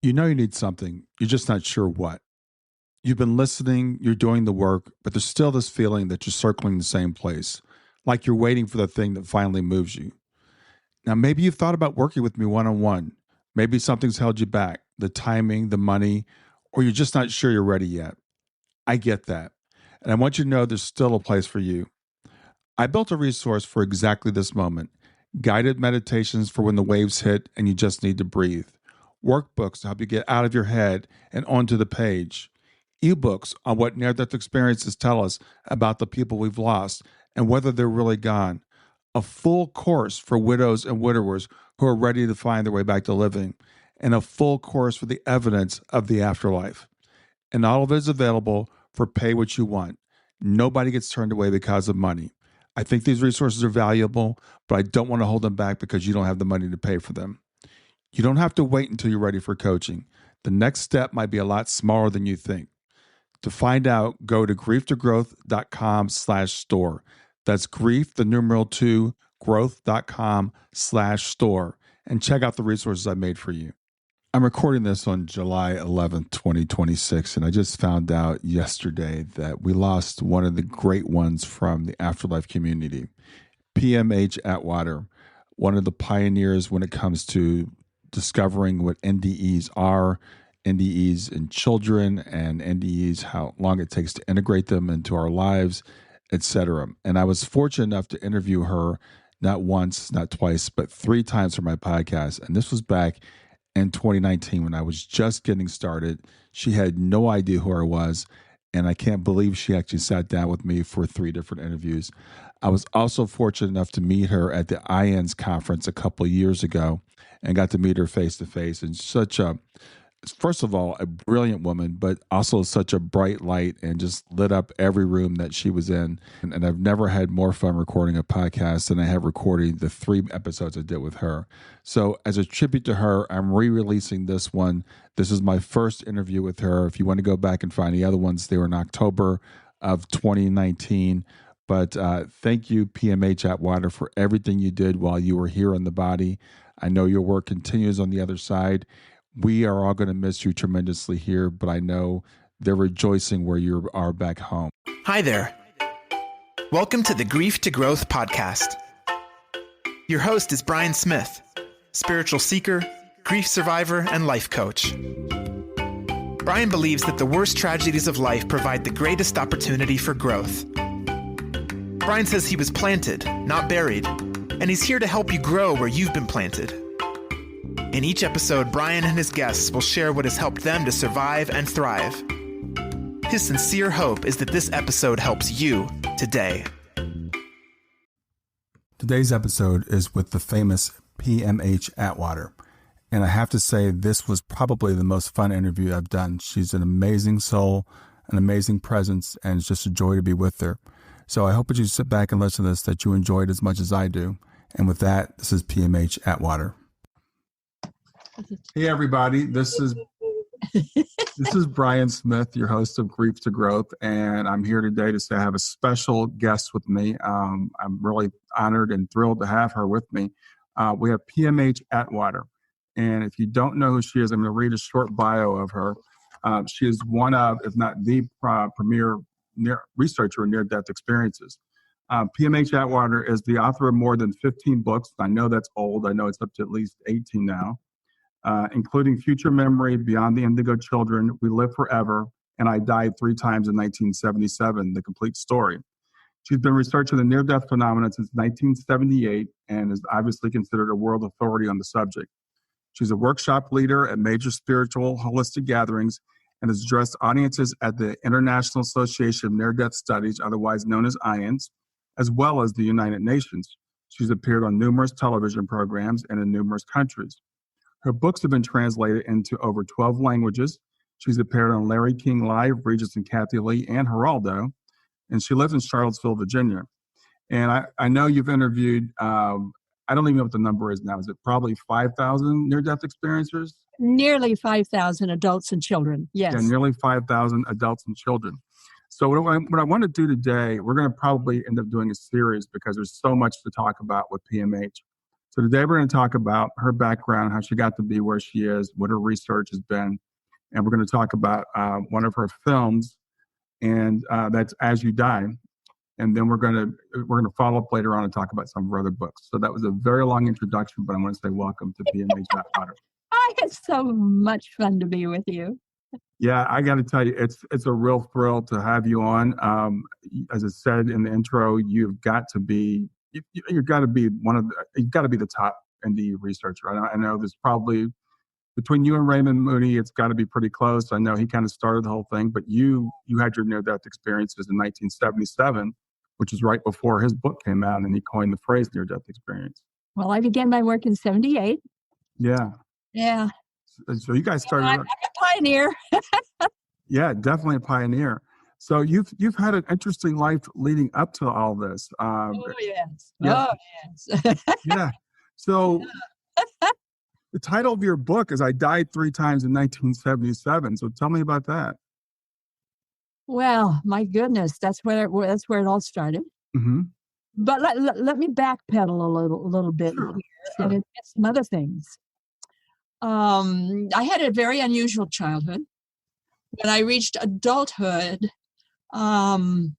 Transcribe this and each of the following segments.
You know you need something, you're just not sure what. You've been listening, you're doing the work, but there's still this feeling that you're circling the same place, like you're waiting for the thing that finally moves you. Now, maybe you've thought about working with me one on one. Maybe something's held you back, the timing, the money, or you're just not sure you're ready yet. I get that. And I want you to know there's still a place for you. I built a resource for exactly this moment, guided meditations for when the waves hit and you just need to breathe, workbooks to help you get out of your head and onto the page, ebooks on what near-death experiences tell us about the people we've lost and whether they're really gone, a full course for widows and widowers who are ready to find their way back to living, and a full course for the evidence of the afterlife. And all of it is available for pay what you want. Nobody gets turned away because of money. I think these resources are valuable, but I don't want to hold them back because you don't have the money to pay for them. You don't have to wait until you're ready for coaching. The next step might be a lot smaller than you think. To find out, go to grieftogrowth.com/store. That's grief, the numeral 2, growth.com/store, and check out the resources I made for you. I'm recording this on July 11th, 2026, and I just found out yesterday that we lost one of the great ones from the afterlife community, PMH Atwater, one of the pioneers when it comes to discovering what NDEs are, NDEs in children, and NDEs, how long it takes to integrate them into our lives, etc. And I was fortunate enough to interview her not once, not twice, but 3 times for my podcast. And this was back in 2019 when I was just getting started. She had no idea who I was, and I can't believe she actually sat down with me for 3 different interviews. I was also fortunate enough to meet her at the IANS conference a couple of years ago and got to meet her face to face. And first of all, a brilliant woman, but also such a bright light and just lit up every room that she was in. And I've never had more fun recording a podcast than I have recording the 3 episodes I did with her. So as a tribute to her, I'm re-releasing this one. This is my first interview with her. If you want to go back and find the other ones, they were in October of 2019. But thank you, PMH Atwater, for everything you did while you were here in the body. I know your work continues on the other side. We are all going to miss you tremendously here, but I know they're rejoicing where you are back home. Hi there. Welcome to the Grief to Growth podcast. Your host is Brian Smith, spiritual seeker, grief survivor, and life coach. Brian believes that the worst tragedies of life provide the greatest opportunity for growth. Brian says he was planted, not buried, and he's here to help you grow where you've been planted. In each episode, Brian and his guests will share what has helped them to survive and thrive. His sincere hope is that this episode helps you today. Today's episode is with the famous PMH Atwater. And I have to say, this was probably the most fun interview I've done. She's an amazing soul, an amazing presence, and it's just a joy to be with her. So I hope that you sit back and listen to this, that you enjoy it as much as I do. And with that, this is PMH Atwater. Hey everybody, this is Brian Smith, your host of Grief to Growth, and I'm here today to say I have a special guest with me. I'm really honored and thrilled to have her with me. We have PMH Atwater, and if you don't know who she is, I'm going to read a short bio of her. She is one of, if not the premier researcher in near-death experiences. PMH Atwater is the author of more than 15 books. I know that's old. I know it's up to at least 18 now. Including Future Memory, Beyond the Indigo Children, We Live Forever, and I Died 3 Times in 1977, The Complete Story. She's been researching the near-death phenomenon since 1978 and is obviously considered a world authority on the subject. She's a workshop leader at major spiritual holistic gatherings and has addressed audiences at the International Association of Near-Death Studies, otherwise known as IANS, as well as the United Nations. She's appeared on numerous television programs and in numerous countries. Her books have been translated into over 12 languages. She's appeared on Larry King Live, Regis and Kathy Lee, and Geraldo, and she lives in Charlottesville, Virginia. And I know you've interviewed, I don't even know what the number is now. Is it probably 5,000 near-death experiencers? Nearly 5,000 adults and children, yes. Yeah, nearly 5,000 adults and children. So what I want to do today, we're going to probably end up doing a series because there's so much to talk about with PMH. So today we're going to talk about her background, how she got to be where she is, what her research has been, and we're going to talk about one of her films, and that's As You Die. And then we're going to follow up later on and talk about some of her other books. So that was a very long introduction, but I want to say welcome to PMH Atwater. It's so much fun to be with you. Yeah, I got to tell you, it's a real thrill to have you on. As I said in the intro, you've got to be the top NDE researcher. I know there's probably between you and Raymond Mooney, it's got to be pretty close. I know he kind of started the whole thing, but you had your near-death experiences in 1977, which is right before his book came out, and he coined the phrase near-death experience. Well, I began my work in 78. Yeah. Yeah. So you guys started. I'm a pioneer. Yeah, definitely a pioneer. So you've had an interesting life leading up to all this. Oh yes. Yeah. Oh yes. Yeah. So the title of your book is "I Died 3 Times in 1977." So tell me about that. Well, my goodness, that's where it all started. Mm-hmm. But let me backpedal a little bit Sure. here and admit some other things. I had a very unusual childhood. When I reached adulthood, I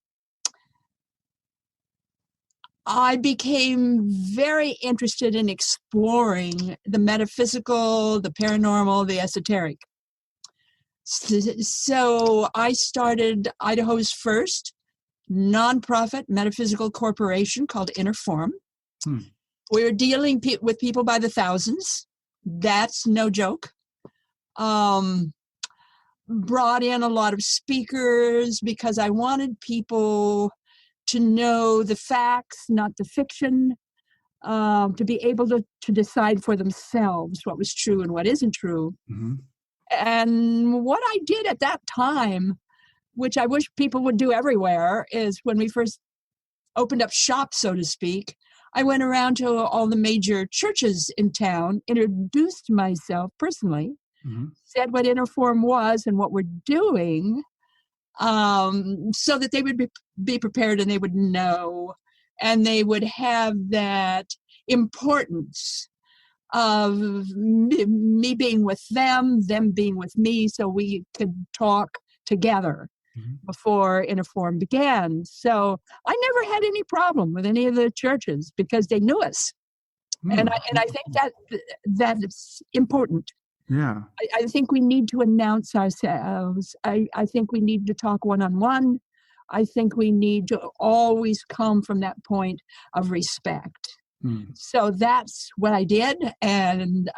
became very interested in exploring the metaphysical, the paranormal, the esoteric. So I started Idaho's first nonprofit metaphysical corporation called Inner Form. We were dealing with people by the thousands. That's no joke. Brought in a lot of speakers because I wanted people to know the facts, not the fiction, to be able to decide for themselves what was true and what isn't true. Mm-hmm. And what I did at that time, which I wish people would do everywhere, is when we first opened up shop, so to speak, I went around to all the major churches in town, introduced myself personally, Mm-hmm. said what Inner Form was and what we're doing, so that they would be prepared and they would know, and they would have that importance of me being with them being with me, so we could talk together before Inner Form began. So I never had any problem with any of the churches because they knew us. And I think that's important. Yeah. I think we need to announce ourselves. I think we need to talk one-on-one. I think we need to always come from that point of respect. So that's what I did. And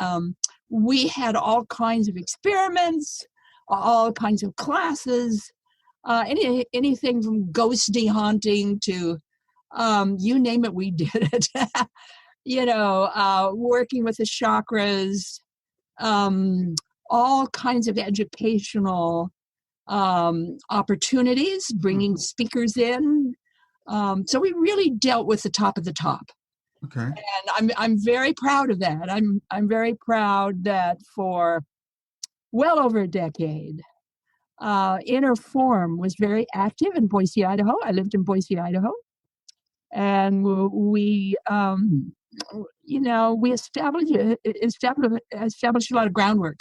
we had all kinds of experiments, all kinds of classes, anything from ghosty haunting to you name it, we did it. Working with the chakras, all kinds of educational opportunities, bringing speakers in. So we really dealt with the top of the top. Okay. And I'm very proud of that. I'm very proud that for well over a decade, Inner Form was very active in Boise, Idaho. I lived in Boise, Idaho, and we established a lot of groundwork.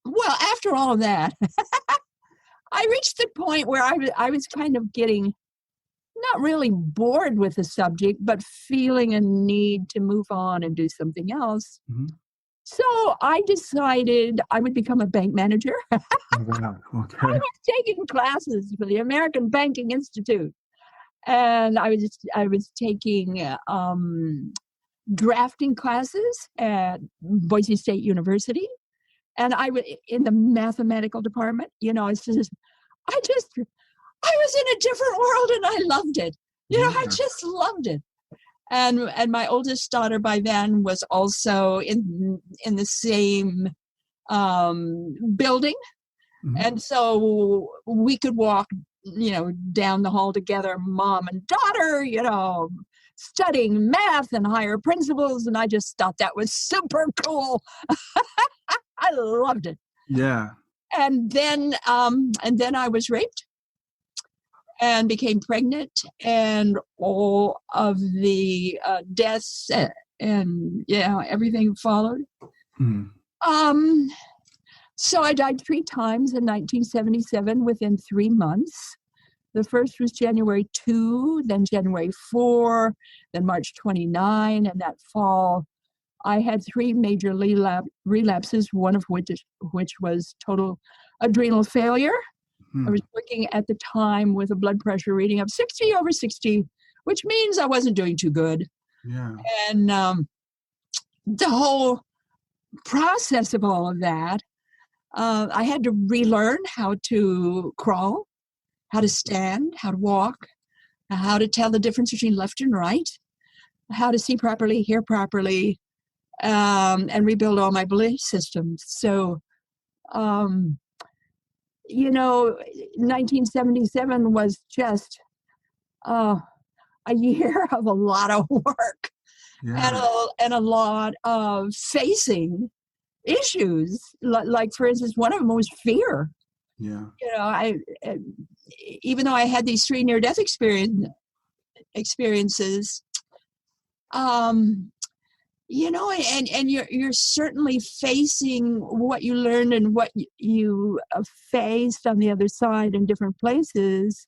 Well, after all of that, I reached the point where I was kind of getting not really bored with the subject, but feeling a need to move on and do something else. Mm-hmm. So I decided I would become a bank manager. Wow. Okay. I was taking classes for the American Banking Institute, and I was taking drafting classes at Boise State University, and I was in the mathematical department. I was in a different world and I loved it. I just loved it. And my oldest daughter by then was also in the same building. Mm-hmm. And so we could walk, down the hall together, mom and daughter, studying math and higher principles. And I just thought that was super cool. I loved it. Yeah. And then I was raped and became pregnant, and all of the deaths everything followed. Hmm. So I died 3 times in 1977 within 3 months. The first was January 2, then January 4, then March 29, and that fall I had 3 major relapses, one of which was total adrenal failure. I was working at the time with a blood pressure reading of 60/60, which means I wasn't doing too good. Yeah. And the whole process of all of that, I had to relearn how to crawl, how to stand, how to walk, how to tell the difference between left and right, how to see properly, hear properly, and rebuild all my belief systems. So, 1977 was just a year of a lot of work and a lot of facing issues. Like, for instance, one of them was fear. Yeah. Even though I had these 3 near-death experiences, and you're certainly facing what you learned and what you faced on the other side in different places.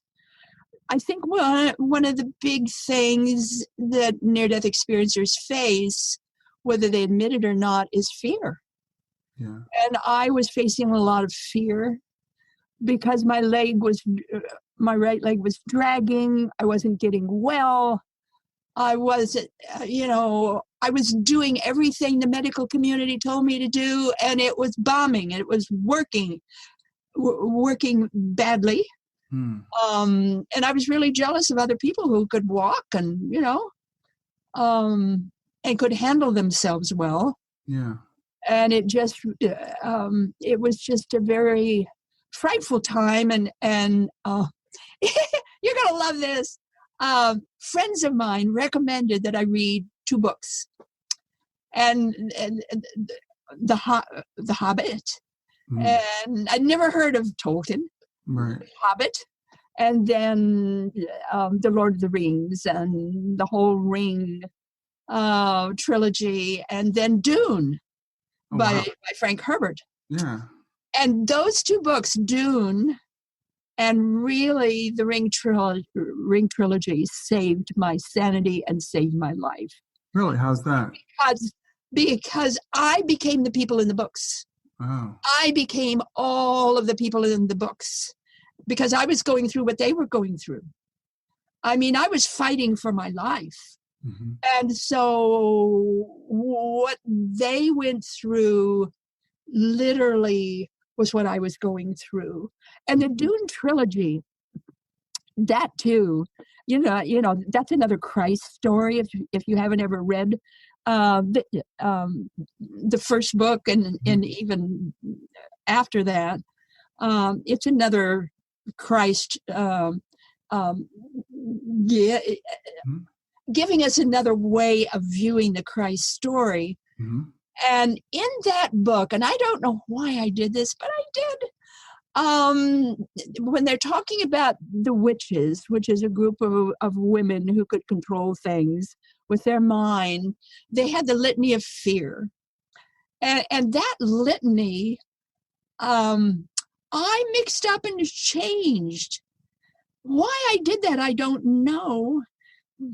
I think one of the big things that near-death experiencers face, whether they admit it or not, is fear. Yeah. And I was facing a lot of fear because my right leg was dragging. I wasn't getting well. I was doing everything the medical community told me to do, and it was bombing. It was working badly. And I was really jealous of other people who could walk and could handle themselves well. Yeah. And it was just a very frightful time. And you're gonna love this. Friends of mine recommended that I read 2 books, and the Hobbit, and I'd never heard of Tolkien. Right. Hobbit, and then the Lord of the Rings and the whole Ring trilogy, and then Dune by Frank Herbert. Yeah. And those 2 books, Dune and really the Ring trilogy, saved my sanity and saved my life. Really? How's that? Because I became the people in the books. Oh. I became all of the people in the books because I was going through what they were going through. I mean, I was fighting for my life. Mm-hmm. And so what they went through literally was what I was going through. And the Dune trilogy, that too, that's another Christ story. If you haven't ever read the first book and even after that, it's another Christ giving us another way of viewing the Christ story. Mm-hmm. And in that book, and I don't know why I did this, but I did. When they're talking about the witches, which is a group of women who could control things with their mind, they had the litany of fear. And that litany, I mixed up and changed. Why I did that, I don't know.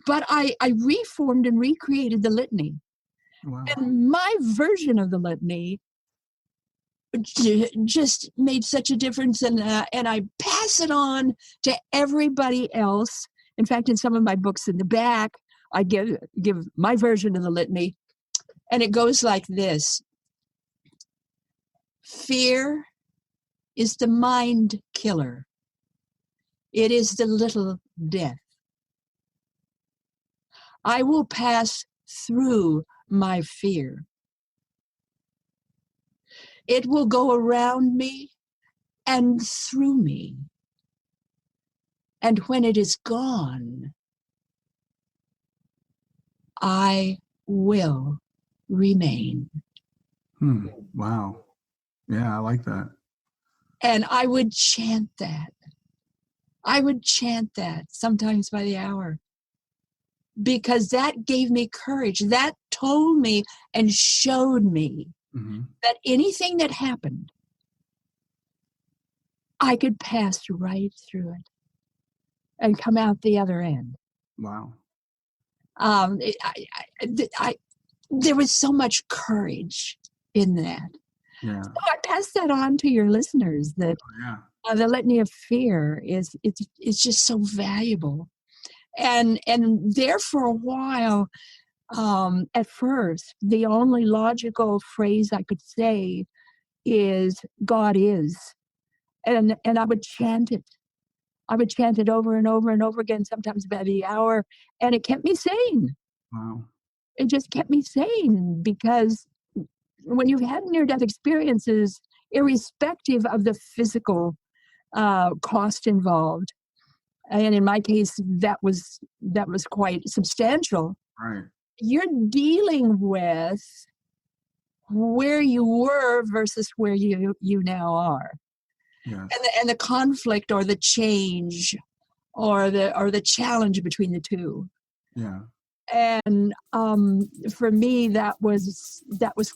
But I reformed and recreated the litany. Wow. And my version of the litany just made such a difference, and I pass it on to everybody else. In fact, in some of my books in the back, I give my version of the litany, and it goes like this: fear is the mind killer. It is the little death. I will pass through my fear. It will go around me and through me. And when it is gone, I will remain. Wow. Yeah, I like that. And I would chant that. I would chant that sometimes by the hour. because that gave me courage. That told me and showed me that anything that happened, I could pass right through it and come out the other end. Wow. There was so much courage in that. Yeah. So I pass that on to your listeners, that the litany of fear it's just so valuable. And there for a while, at first, the only logical phrase I could say is God is. And I would chant it. I would chant it over and over and over again, sometimes by the hour, and it kept me sane. Wow. It just kept me sane, because when you've had near-death experiences, irrespective of the physical cost involved, and in my case, that was quite substantial. Right. You're dealing with where you were versus where you now are. Yes. And the conflict or the change or the challenge between the two. Yeah. And for me, that was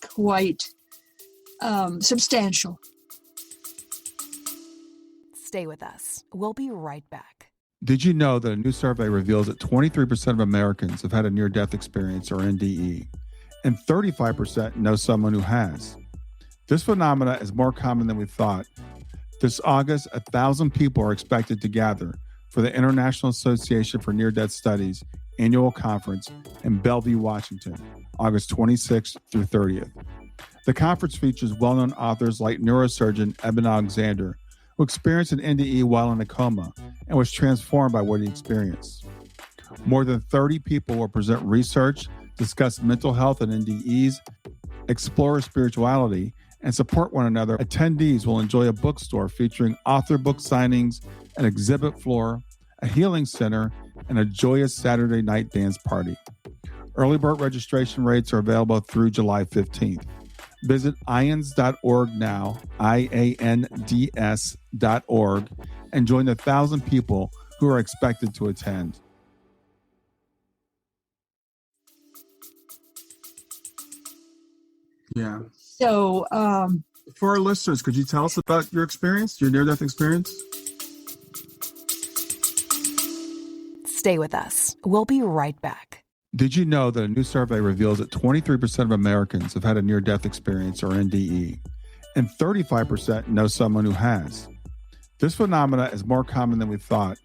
quite substantial. Stay with us. We'll be right back. Did you know that a new survey reveals that 23% of Americans have had a near-death experience, or NDE, and 35% know someone who has? This phenomena is more common than we thought. This August, 1,000 people are expected to gather for the International Association for Near-Death Studies annual conference in Bellevue, Washington, August 26th through 30th. The conference features well-known authors like neurosurgeon Eben Alexander, who experienced an NDE while in a coma and was transformed by what he experienced. More than 30 people will present research, discuss mental health and NDEs, explore spirituality, and support one another. Attendees will enjoy a bookstore featuring author book signings, an exhibit floor, a healing center, and a joyous Saturday night dance party. Early bird registration rates are available through July 15th. Visit IANDS.org now, IANDS.org, and join the 1,000 people who are expected to attend. Yeah. So, for our listeners, could you tell us about your experience, your near-death experience? Stay with us. We'll be right back. Did you know that a new survey reveals that 23% of Americans have had a near-death experience, or NDE, and 35% know someone who has? This phenomena is more common than we thought.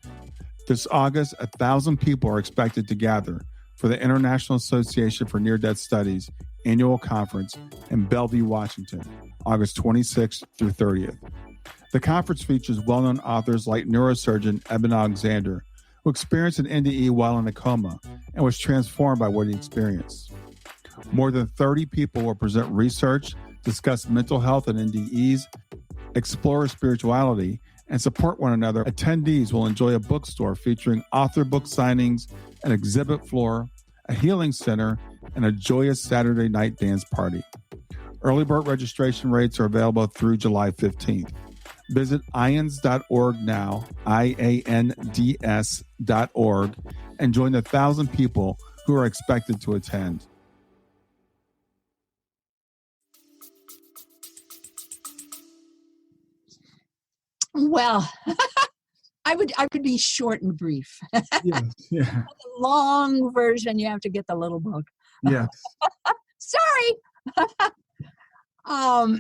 This August, 1,000 people are expected to gather for the International Association for Near-Death Studies annual conference in Bellevue, Washington, August 26th through 30th. The conference features well-known authors like neurosurgeon Eben Alexander, who experienced an NDE while in a coma and was transformed by what he experienced. More than 30 people will present research, discuss mental health and NDEs, explore spirituality, and support one another. Attendees will enjoy a bookstore featuring author book signings, an exhibit floor, a healing center, and a joyous Saturday night dance party. Early bird registration rates are available through July 15th. Visit IANDS.org now, IANDS.org, and join the 1,000 people who are expected to attend. well, I could be short and brief. Yes, yeah. The long version, you have to get the little book. Yes. Sorry. Oh,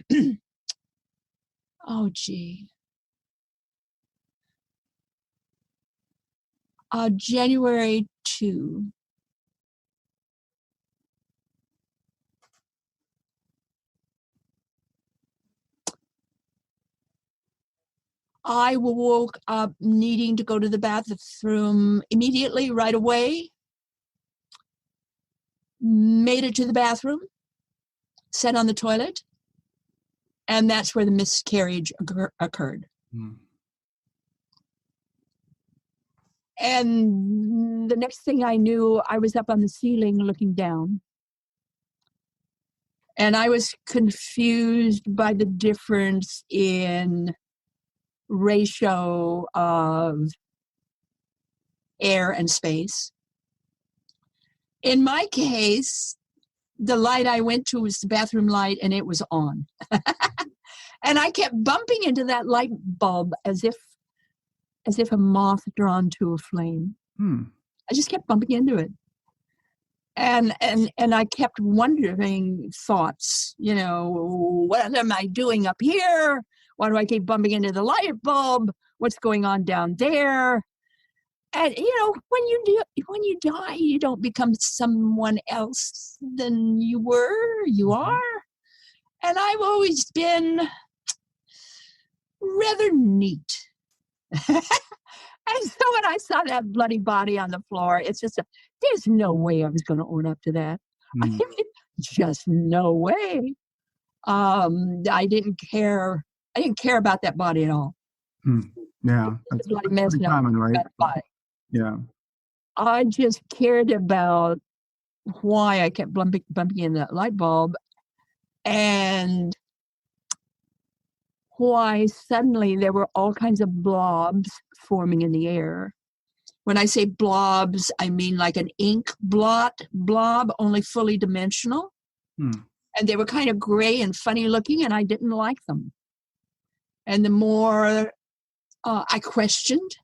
gee. January 2. I woke up needing to go to the bathroom immediately, right away. Made it to the bathroom, sat on the toilet, and that's where the miscarriage occurred. Hmm. And the next thing I knew, I was up on the ceiling looking down. And I was confused by the difference in ratio of air and space. In my case, the light I went to was the bathroom light, and it was on. And I kept bumping into that light bulb as if a moth drawn to a flame. I just kept bumping into it. And I kept wondering thoughts, what am I doing up here? Why do I keep bumping into the light bulb? What's going on down there? And when you die, you don't become someone else than you were, you are. And I've always been rather neat. And so when I saw that bloody body on the floor, it's just, there's no way I was going to own up to that. I mean, just no way. I didn't care about that body at all. Yeah. That's bloody mess. pretty common, right? Body. Yeah. I just cared about why I kept bumping in that light bulb, and why suddenly there were all kinds of blobs forming in the air. When I say blobs, I mean like an ink blob, only fully dimensional. And they were kind of gray and funny looking, and I didn't like them. And the more I questioned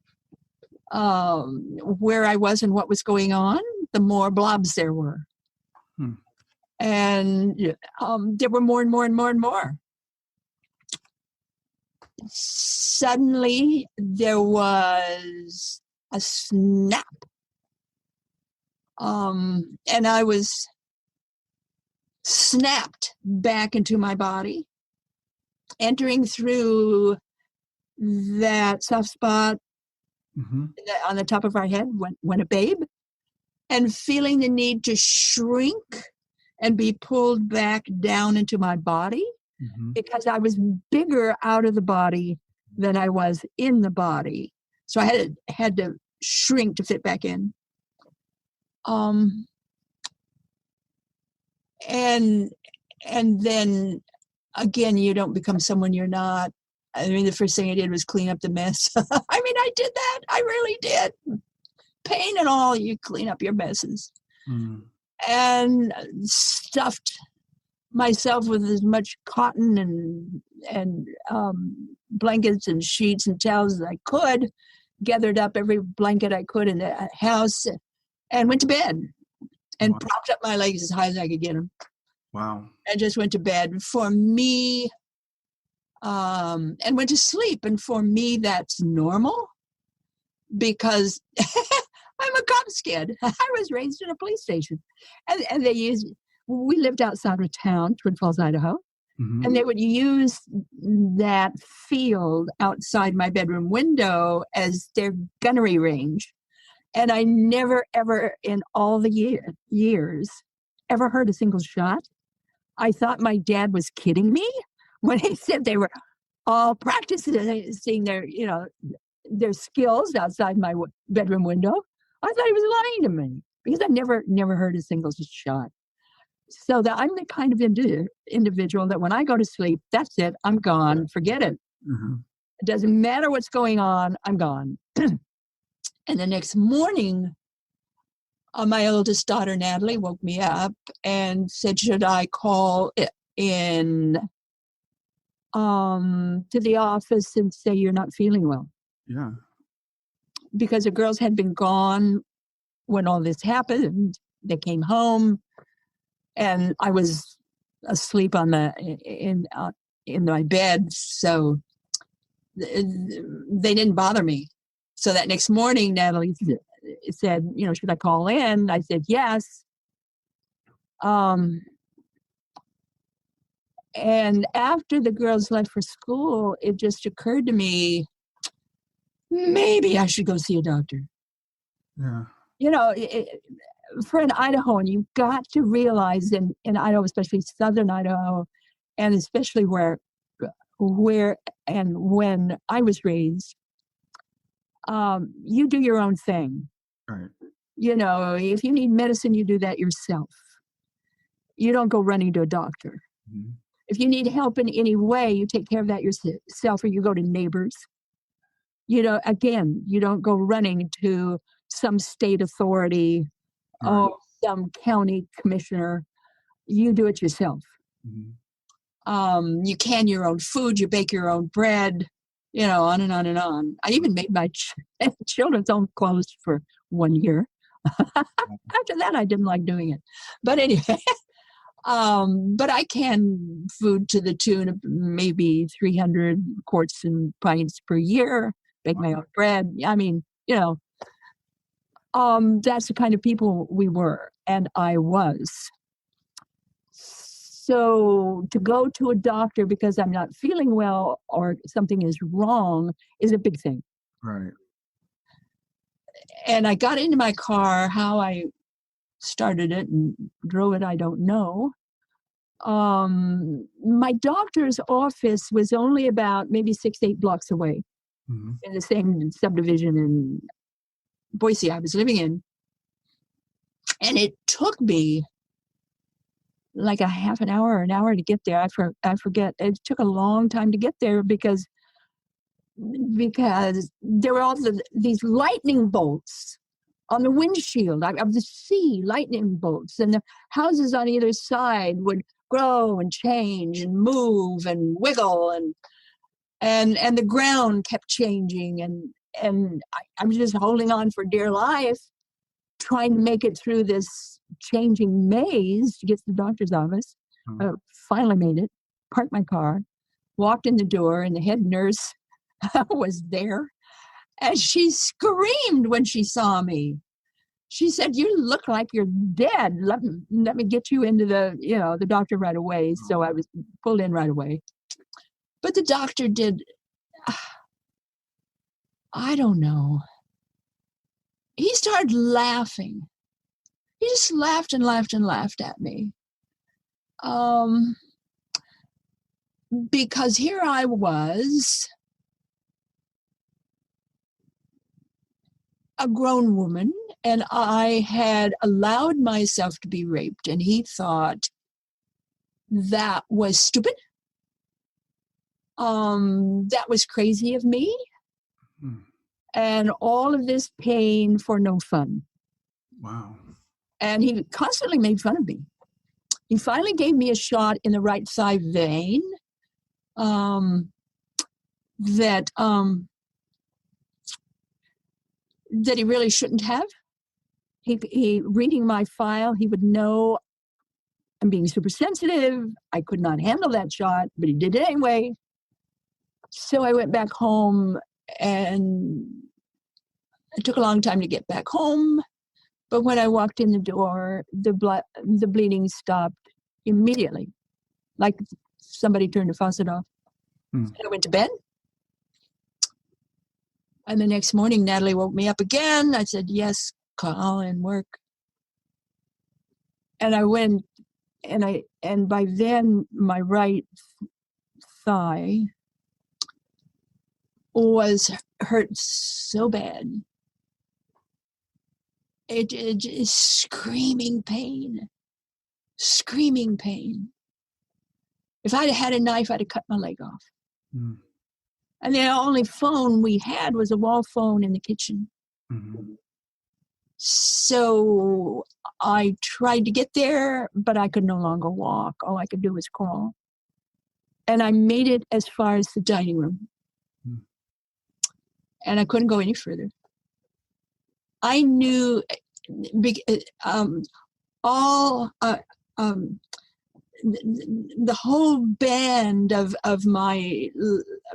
where I was and what was going on, the more blobs there were. And there were more and more and more and more. Suddenly, there was a snap. And I was snapped back into my body, entering through that soft spot on the top of our head when a babe, and feeling the need to shrink and be pulled back down into my body. Because I was bigger out of the body than I was in the body. So I had to shrink to fit back in. And then again, you don't become someone you're not. I mean, the first thing I did was clean up the mess. I mean, I did that. I really did. Pain and all, you clean up your messes. And stuffed myself with as much cotton and blankets and sheets and towels as I could, gathered up every blanket I could in the house, and went to bed, and propped up my legs as high as I could get them. Wow. And just went to bed. For me, and went to sleep. And for me, that's normal, because I'm a cop's kid. I was raised in a police station. And we lived outside of town, Twin Falls, Idaho. And they would use that field outside my bedroom window as their gunnery range. And I never, ever in all the years, ever heard a single shot. I thought my dad was kidding me when he said they were all practicing their skills outside my bedroom window. I thought he was lying to me, because I never heard a single shot. So that I'm the kind of individual that when I go to sleep, that's it. I'm gone. Forget it. It doesn't matter what's going on. I'm gone. And the next morning, my oldest daughter, Natalie, woke me up and said, should I call in to the office and say you're not feeling well? Yeah. Because the girls had been gone when all this happened. They came home, and I was asleep in my bed, so they didn't bother me. So that next morning, Natalie said, should I call in? I said yes. And after the girls left for school, it just occurred to me, maybe I should go see a doctor. Yeah. For an Idahoan, you've got to realize in Idaho, especially southern Idaho, and especially where and when I was raised, you do your own thing. Right. If you need medicine, you do that yourself. You don't go running to a doctor. If you need help in any way, you take care of that yourself, or you go to neighbors. Again, you don't go running to some state authority. Right. Oh, some county commissioner. You do it yourself. You can your own food, you bake your own bread, on and on and on. I even made my children's own clothes for 1 year. After that, I didn't like doing it. But anyway, but I can food to the tune of maybe 300 quarts and pints per year, bake my own bread. I mean, that's the kind of people we were, and I was. So to go to a doctor because I'm not feeling well or something is wrong is a big thing. Right. And I got into my car. How I started it and drove it, I don't know. My doctor's office was only about maybe 6-8 blocks away in the same subdivision in Boise I was living in. And it took me like a half an hour or an hour to get there. I forget. It took a long time to get there because there were all these lightning bolts on the windshield of the sea, lightning bolts, and the houses on either side would grow and change and move and wiggle, and the ground kept changing, and I was just holding on for dear life, trying to make it through this changing maze to get to the doctor's office. Finally made it, parked my car, walked in the door, and the head nurse was there. And she screamed when she saw me. She said, "You look like you're dead. Let me get you into the doctor right away." So I was pulled in right away. But the doctor did, I don't know. He started laughing. He just laughed and laughed and laughed at me. Because here I was, a grown woman, and I had allowed myself to be raped, and he thought that was stupid. That was crazy of me. And all of this pain for no fun. Wow. And he constantly made fun of me. He finally gave me a shot in the right thigh vein that he really shouldn't have. He reading my file, he would know I'm being super sensitive. I could not handle that shot, but he did it anyway. So I went back home, and it took a long time to get back home. But when I walked in the door, the bleeding stopped immediately, like somebody turned the faucet off. And I went to bed. And the next morning, Natalie woke me up again. I said, "Yes, call and work." And I went, and by then my right thigh was hurt so bad. It is screaming pain. If I'd had a knife, I'd have cut my leg off. And the only phone we had was a wall phone in the kitchen. So I tried to get there, but I could no longer walk. All I could do was crawl. And I made it as far as the dining room. And I couldn't go any further. I knew the whole band of my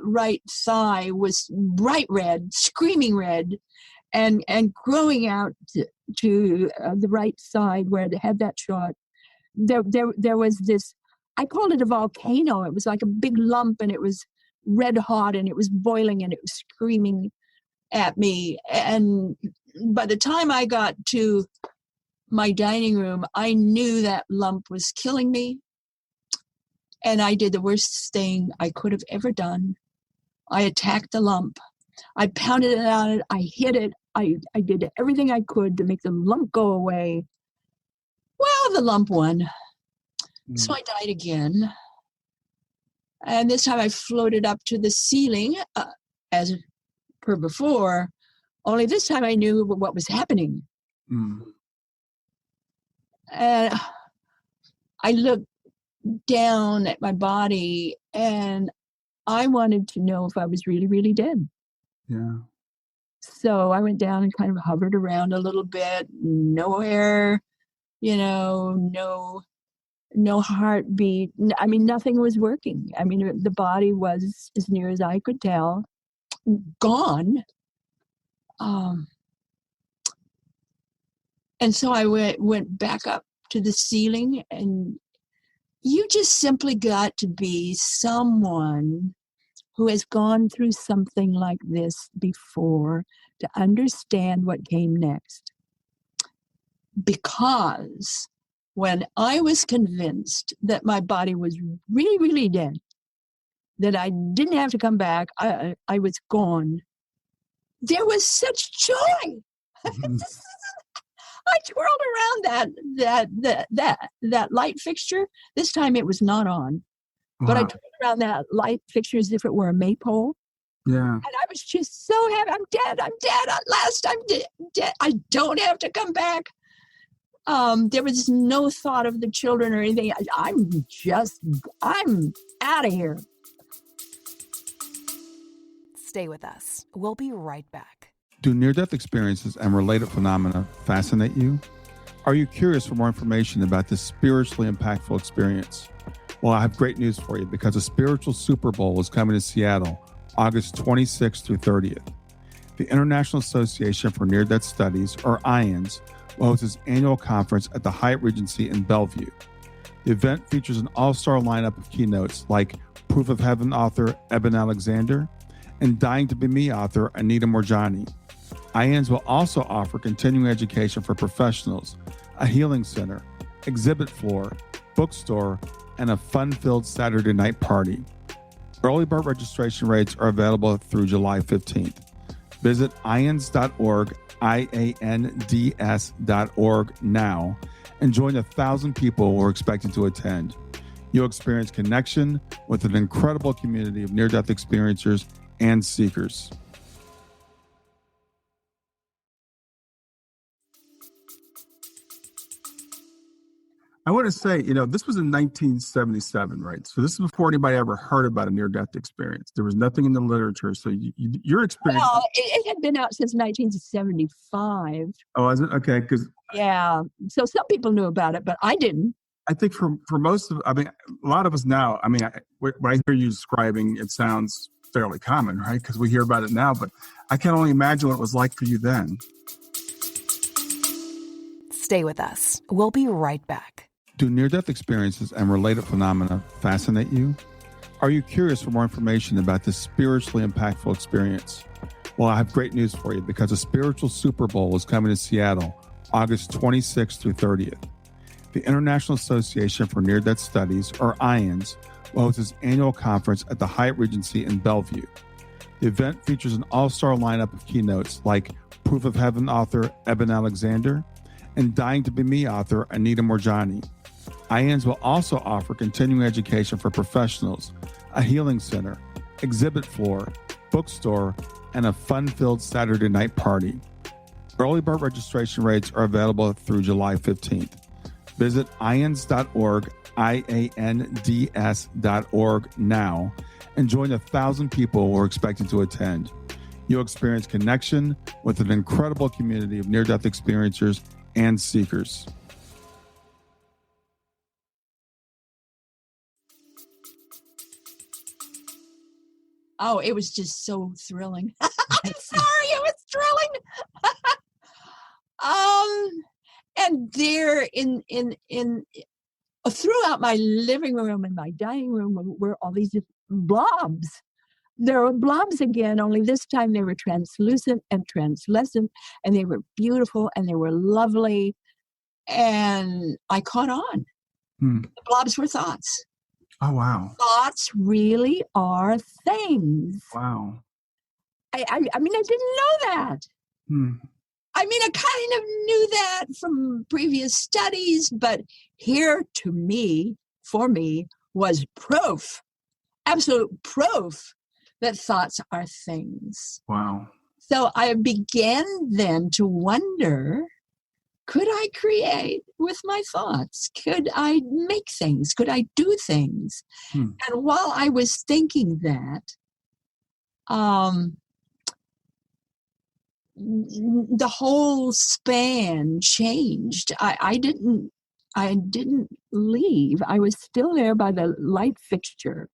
right thigh was bright red, screaming red, and growing out to the right side where they had that shot. There was this, I called it a volcano. It was like a big lump, and it was red hot, and it was boiling, and it was screaming at me. And by the time I got to my dining room, I knew that lump was killing me. And I did the worst thing I could have ever done. I attacked the lump. I pounded it on it. I hit it. I did everything I could to make the lump go away. Well, the lump won. So I died again. And this time I floated up to the ceiling as per before, only this time I knew what was happening. And I looked down at my body and I wanted to know if I was really, really dead. Yeah. So I went down and kind of hovered around a little bit, no air, no heartbeat. I mean, nothing was working. I mean, the body was, as near as I could tell, gone. And so I went back up to the ceiling, and you just simply got to be someone who has gone through something like this before to understand what came next. Because when I was convinced that my body was really, really dead, that I didn't have to come back, I was gone, there was such joy. I twirled around that light fixture. This time it was not on, but I twirled around that light fixture as if it were a maypole. Yeah. And I was just so happy. I'm dead. At last, I'm dead. I don't have to come back. There was no thought of the children or anything. I'm out of here. Stay with us. We'll be right back. Do near-death experiences and related phenomena fascinate you? Are you curious for more information about this spiritually impactful experience? Well, I have great news for you, because a spiritual Super Bowl is coming to Seattle, August 26th through 30th. The International Association for Near-Death Studies, or IANS, will host its annual conference at the Hyatt Regency in Bellevue. The event features an all-star lineup of keynotes like Proof of Heaven author Eben Alexander and Dying to Be Me author Anita Morjani. IANS will also offer continuing education for professionals, a healing center, exhibit floor, bookstore, and a fun-filled Saturday night party. Early bird registration rates are available through July 15th. Visit IANS.org, IANDS.org now, and join 1,000 people who are expected to attend. You'll experience connection with an incredible community of near-death experiencers and seekers. I want to say, this was in 1977, right? So this is before anybody ever heard about a near-death experience. There was nothing in the literature. So your experience... Well, it had been out since 1975. Oh, is it? Okay, because... Yeah. So some people knew about it, but I didn't. I think for most of... a lot of us now, when I hear you describing, it sounds fairly common, right? Because we hear about it now, but I can only imagine what it was like for you then. Stay with us. We'll be right back. Do near-death experiences and related phenomena fascinate you? Are you curious for more information about this spiritually impactful experience? Well, I have great news for you, because a spiritual Super Bowl is coming to Seattle, August 26th through 30th. The International Association for Near-Death Studies, or IANS, will host its annual conference at the Hyatt Regency in Bellevue. The event features an all-star lineup of keynotes like Proof of Heaven author Eben Alexander and Dying to Be Me author Anita Morjani. IANS will also offer continuing education for professionals, a healing center, exhibit floor, bookstore, and a fun-filled Saturday night party. Early bird registration rates are available through July 15th. Visit IANS.org, IANDS.org now, and join 1,000 people who are expected to attend. You'll experience connection with an incredible community of near-death experiencers and seekers. Oh, it was just so thrilling. I'm sorry, it was thrilling. And there in throughout my living room and my dining room were all these blobs. There were blobs again, only this time they were translucent and translucent, and they were beautiful and they were lovely. And I caught on. The blobs were thoughts. Oh, wow. Thoughts really are things. Wow. I didn't know that. I kind of knew that from previous studies, but here for me, was proof, absolute proof that thoughts are things. Wow. So I began then to wonder, Could I create with my thoughts? Could I make things? Could I do things? And while I was thinking that, the whole span changed. I didn't leave. I was still there by the light fixture.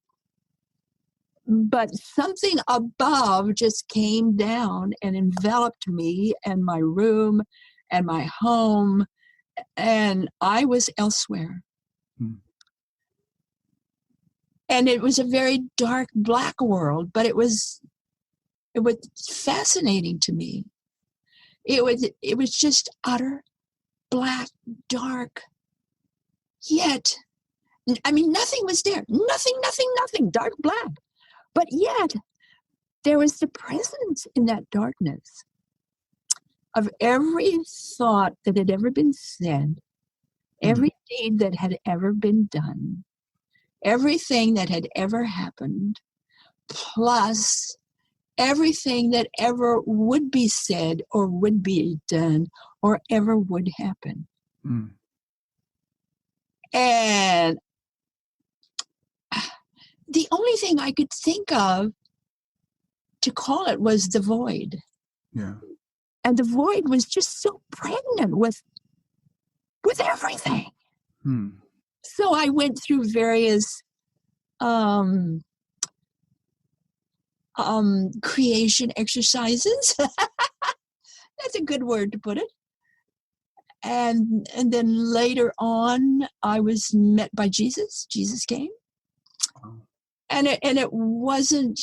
But something above just came down and enveloped me and my room and my home, and I was elsewhere. And it was a very dark, black world, but it was fascinating to me. It was just utter black, dark, yet, I mean, nothing was there. Nothing, dark, black. But yet, there was the presence in that darkness of every thought that had ever been said, every deed that had ever been done, everything that had ever happened, plus everything that ever would be said or would be done or ever would happen. And the only thing I could think of to call it was the void. Yeah. And the void was just so pregnant with everything. So I went through various creation exercises. That's a good word to put it. And then later on, I was met by Jesus. Jesus came. And it wasn't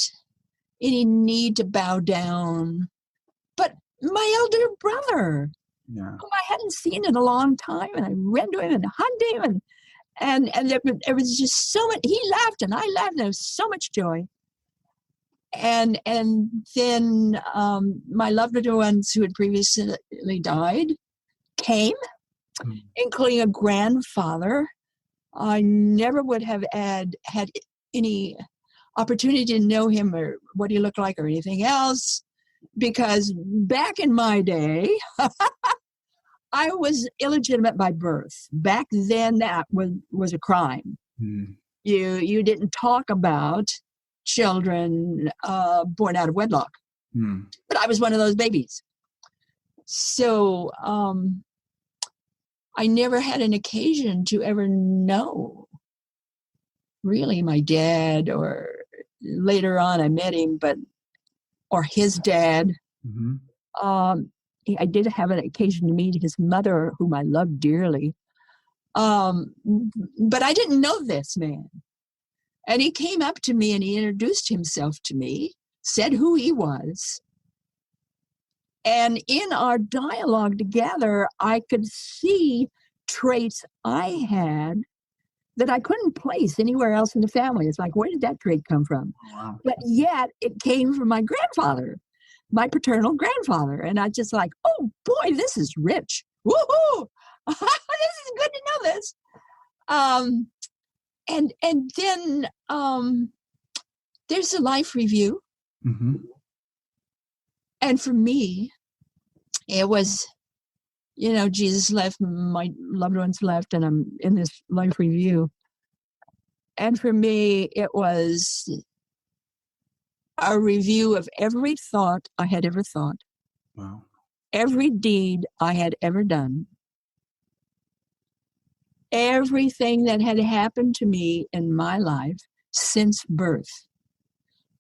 any need to bow down. But my elder brother, whom I hadn't seen in a long time, and I ran to him and hugged him, and there was just so much. He laughed and I laughed, and there was so much joy. And then my loved ones who had previously died came, including a grandfather. I never would have had any opportunity to know him or what he looked like or anything else, because back in my day, I was illegitimate by birth. Back then, that was a crime. You didn't talk about children born out of wedlock. But I was one of those babies. So I never had an occasion to ever know really my dad, or later on I met him, or his dad. I did have an occasion to meet his mother, whom I loved dearly. But I didn't know this man. And he came up to me and he introduced himself to me, said who he was. And in our dialogue together, I could see traits I had that I couldn't place anywhere else in the family. It's like, where did that trait come from? Wow. But yet it came from my grandfather, my paternal grandfather. And I just like, oh boy, this is rich. Woohoo! This is good to know this. And then there's a life review. And for me, it was, Jesus left, my loved ones left, and I'm in this life review. And for me, it was a review of every thought I had ever thought. Wow. Every deed I had ever done. Everything that had happened to me in my life since birth.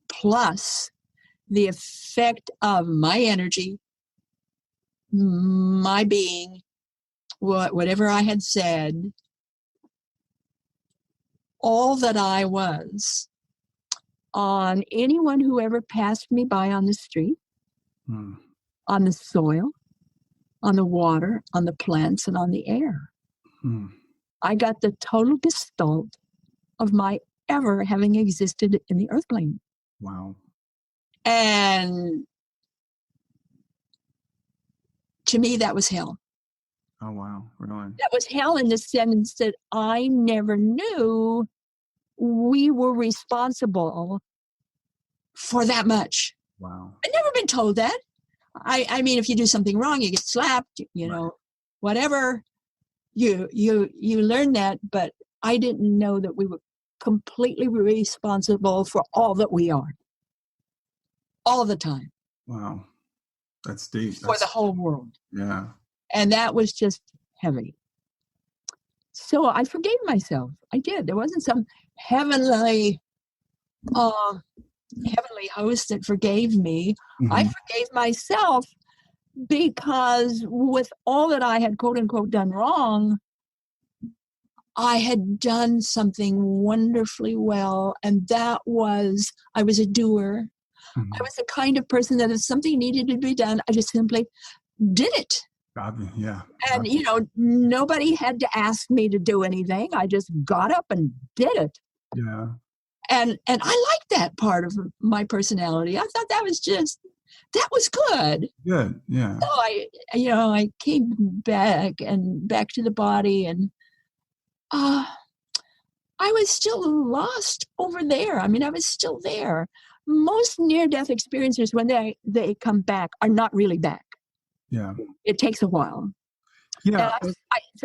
Plus the effect of my energy, my being, whatever I had said, all that I was, on anyone who ever passed me by on the street, on the soil, on the water, on the plants, and on the air. I got the total gestalt of my ever having existed in the earth plane. Wow. And to me, that was hell. Oh, wow. Really? That was hell in the sense that I never knew we were responsible for that much. Wow. I'd never been told that. I mean, if you do something wrong, you get slapped, you know, whatever, you learn that, but I didn't know that we were completely responsible for all that we are, all the time. Wow. That's deep. For the whole world. Yeah. And that was just heavy. So I forgave myself. I did. There wasn't some heavenly host that forgave me. Mm-hmm. I forgave myself because with all that I had, quote unquote, done wrong, I had done something wonderfully well. And that was, I was a doer. Mm-hmm. I was the kind of person that if something needed to be done, I just simply did it. Yeah. And, nobody had to ask me to do anything. I just got up and did it. Yeah. And I liked that part of my personality. I thought that was good. Good. Yeah. So I came back to the body, and I was still lost over there. I mean, I was still there. Most near-death experiences, when they come back, are not really back. Yeah. It takes a while. Yeah.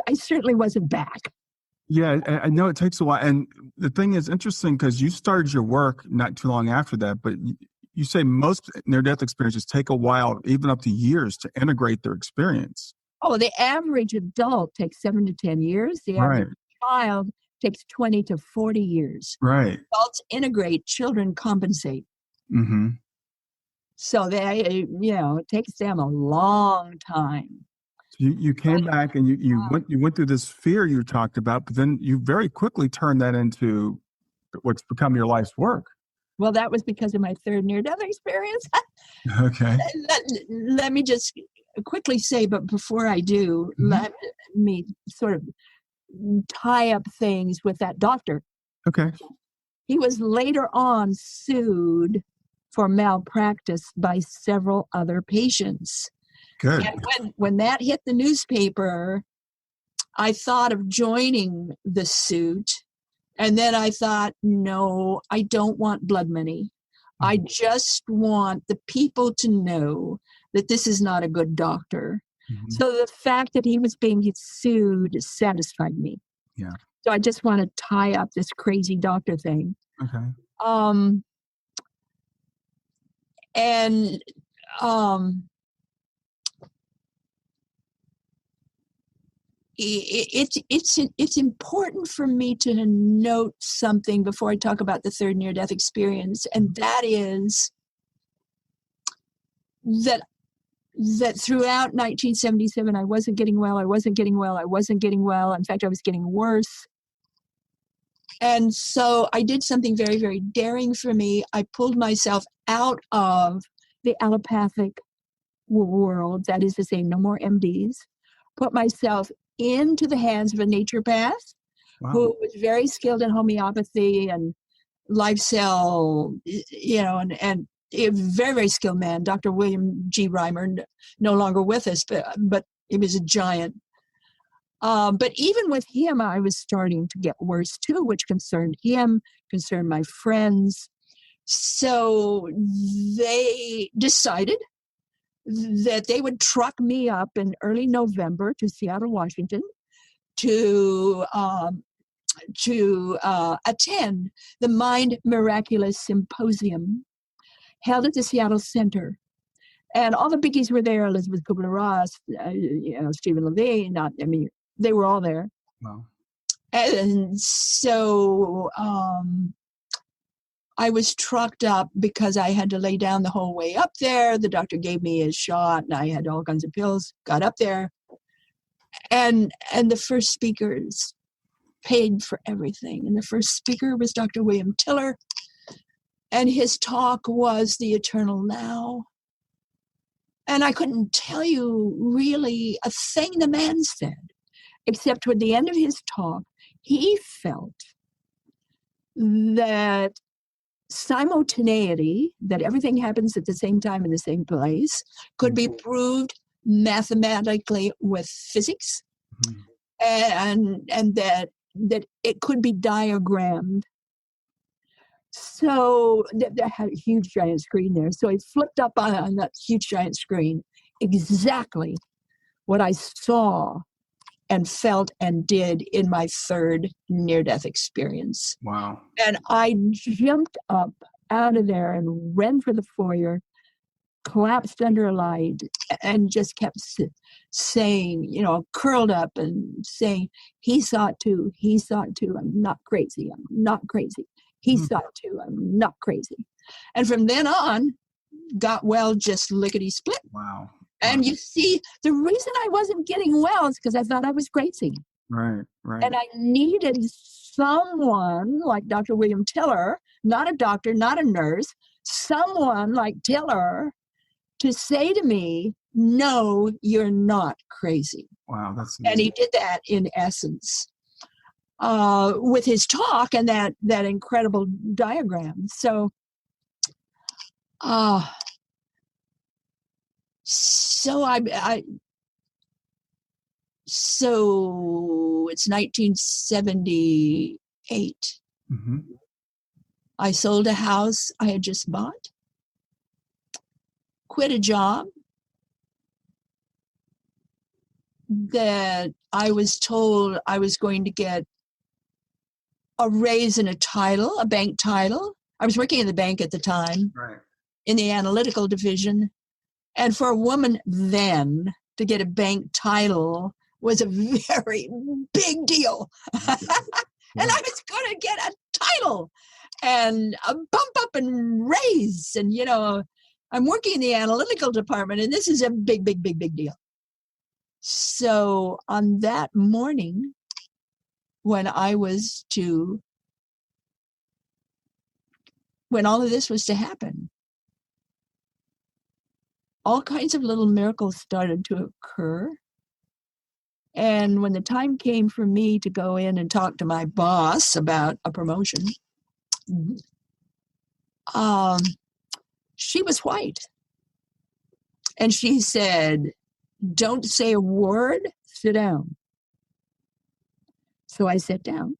I certainly wasn't back. Yeah, I know it takes a while. And the thing is interesting because you started your work not too long after that, but you say most near-death experiences take a while, even up to years, to integrate their experience. Oh, the average adult takes 7 to 10 years. The average child takes 20 to 40 years. Right. Adults integrate, children compensate. Mm-hmm. So it takes them a long time. You came back and you went through this fear you talked about, but then you very quickly turned that into what's become your life's work. Well, that was because of my third near-death experience. Okay. Let me just quickly say, but before I do, let me sort of tie up things with that doctor. Okay. He was later on sued for malpractice by several other patients. Good. And when that hit the newspaper, I thought of joining the suit. And then I thought, no, I don't want blood money. Mm-hmm. I just want the people to know that this is not a good doctor. Mm-hmm. So the fact that he was being sued satisfied me. Yeah. So I just want to tie up this crazy doctor thing. Okay. It's important for me to note something before I talk about the third near-death experience, and that is that throughout 1977, I wasn't getting well. In fact, I was getting worse. And so I did something very, very daring for me. I pulled myself out of the allopathic world, that is to say, no more MDs, put myself into the hands of a naturopath who was very skilled in homeopathy and life cell, and a very, very skilled man, Dr. William G. Reimer, no longer with us, but he was a giant. But even with him, I was starting to get worse too, which concerned him, concerned my friends. So they decided that they would truck me up in early November to Seattle, Washington, to attend the Mind Miraculous Symposium held at the Seattle Center. And all the biggies were there: Elizabeth Kubler-Ross, Stephen Levine. They were all there. Wow. And so I was trucked up because I had to lay down the whole way up there. The doctor gave me his shot, and I had all kinds of pills. Got up there, and the first speakers paid for everything. And the first speaker was Dr. William Tiller, and his talk was the eternal now. And I couldn't tell you really a thing the man said, except toward the end of his talk, he felt that simultaneity, that everything happens at the same time in the same place, could be proved mathematically with physics, and that it could be diagrammed. So they had a huge giant screen there. So he flipped up on that huge giant screen exactly what I saw and felt and did in my third near-death experience. Wow. And I jumped up out of there and ran for the foyer, collapsed under a light, and just kept saying, curled up and saying, he saw it too, I'm not crazy, he saw it too, I'm not crazy. And from then on, got well just lickety-split. Wow. And you see, the reason I wasn't getting well is because I thought I was crazy. Right. And I needed someone like Dr. William Tiller, not a doctor, not a nurse, someone like Tiller to say to me, no, you're not crazy. Wow, that's amazing. And he did that in essence with his talk and that incredible diagram. So it's 1978. Mm-hmm. I sold a house I had just bought, quit a job that I was told I was going to get a raise in a bank title. I was working in the bank at the time, right, in the analytical division. And for a woman then to get a bank title was a very big deal. And I was going to get a title and a bump up and raise. And, I'm working in the analytical department, and this is a big, big, big, big deal. So on that morning, when all of this was to happen, all kinds of little miracles started to occur. And when the time came for me to go in and talk to my boss about a promotion, she was white. And she said, don't say a word, sit down. So I sat down.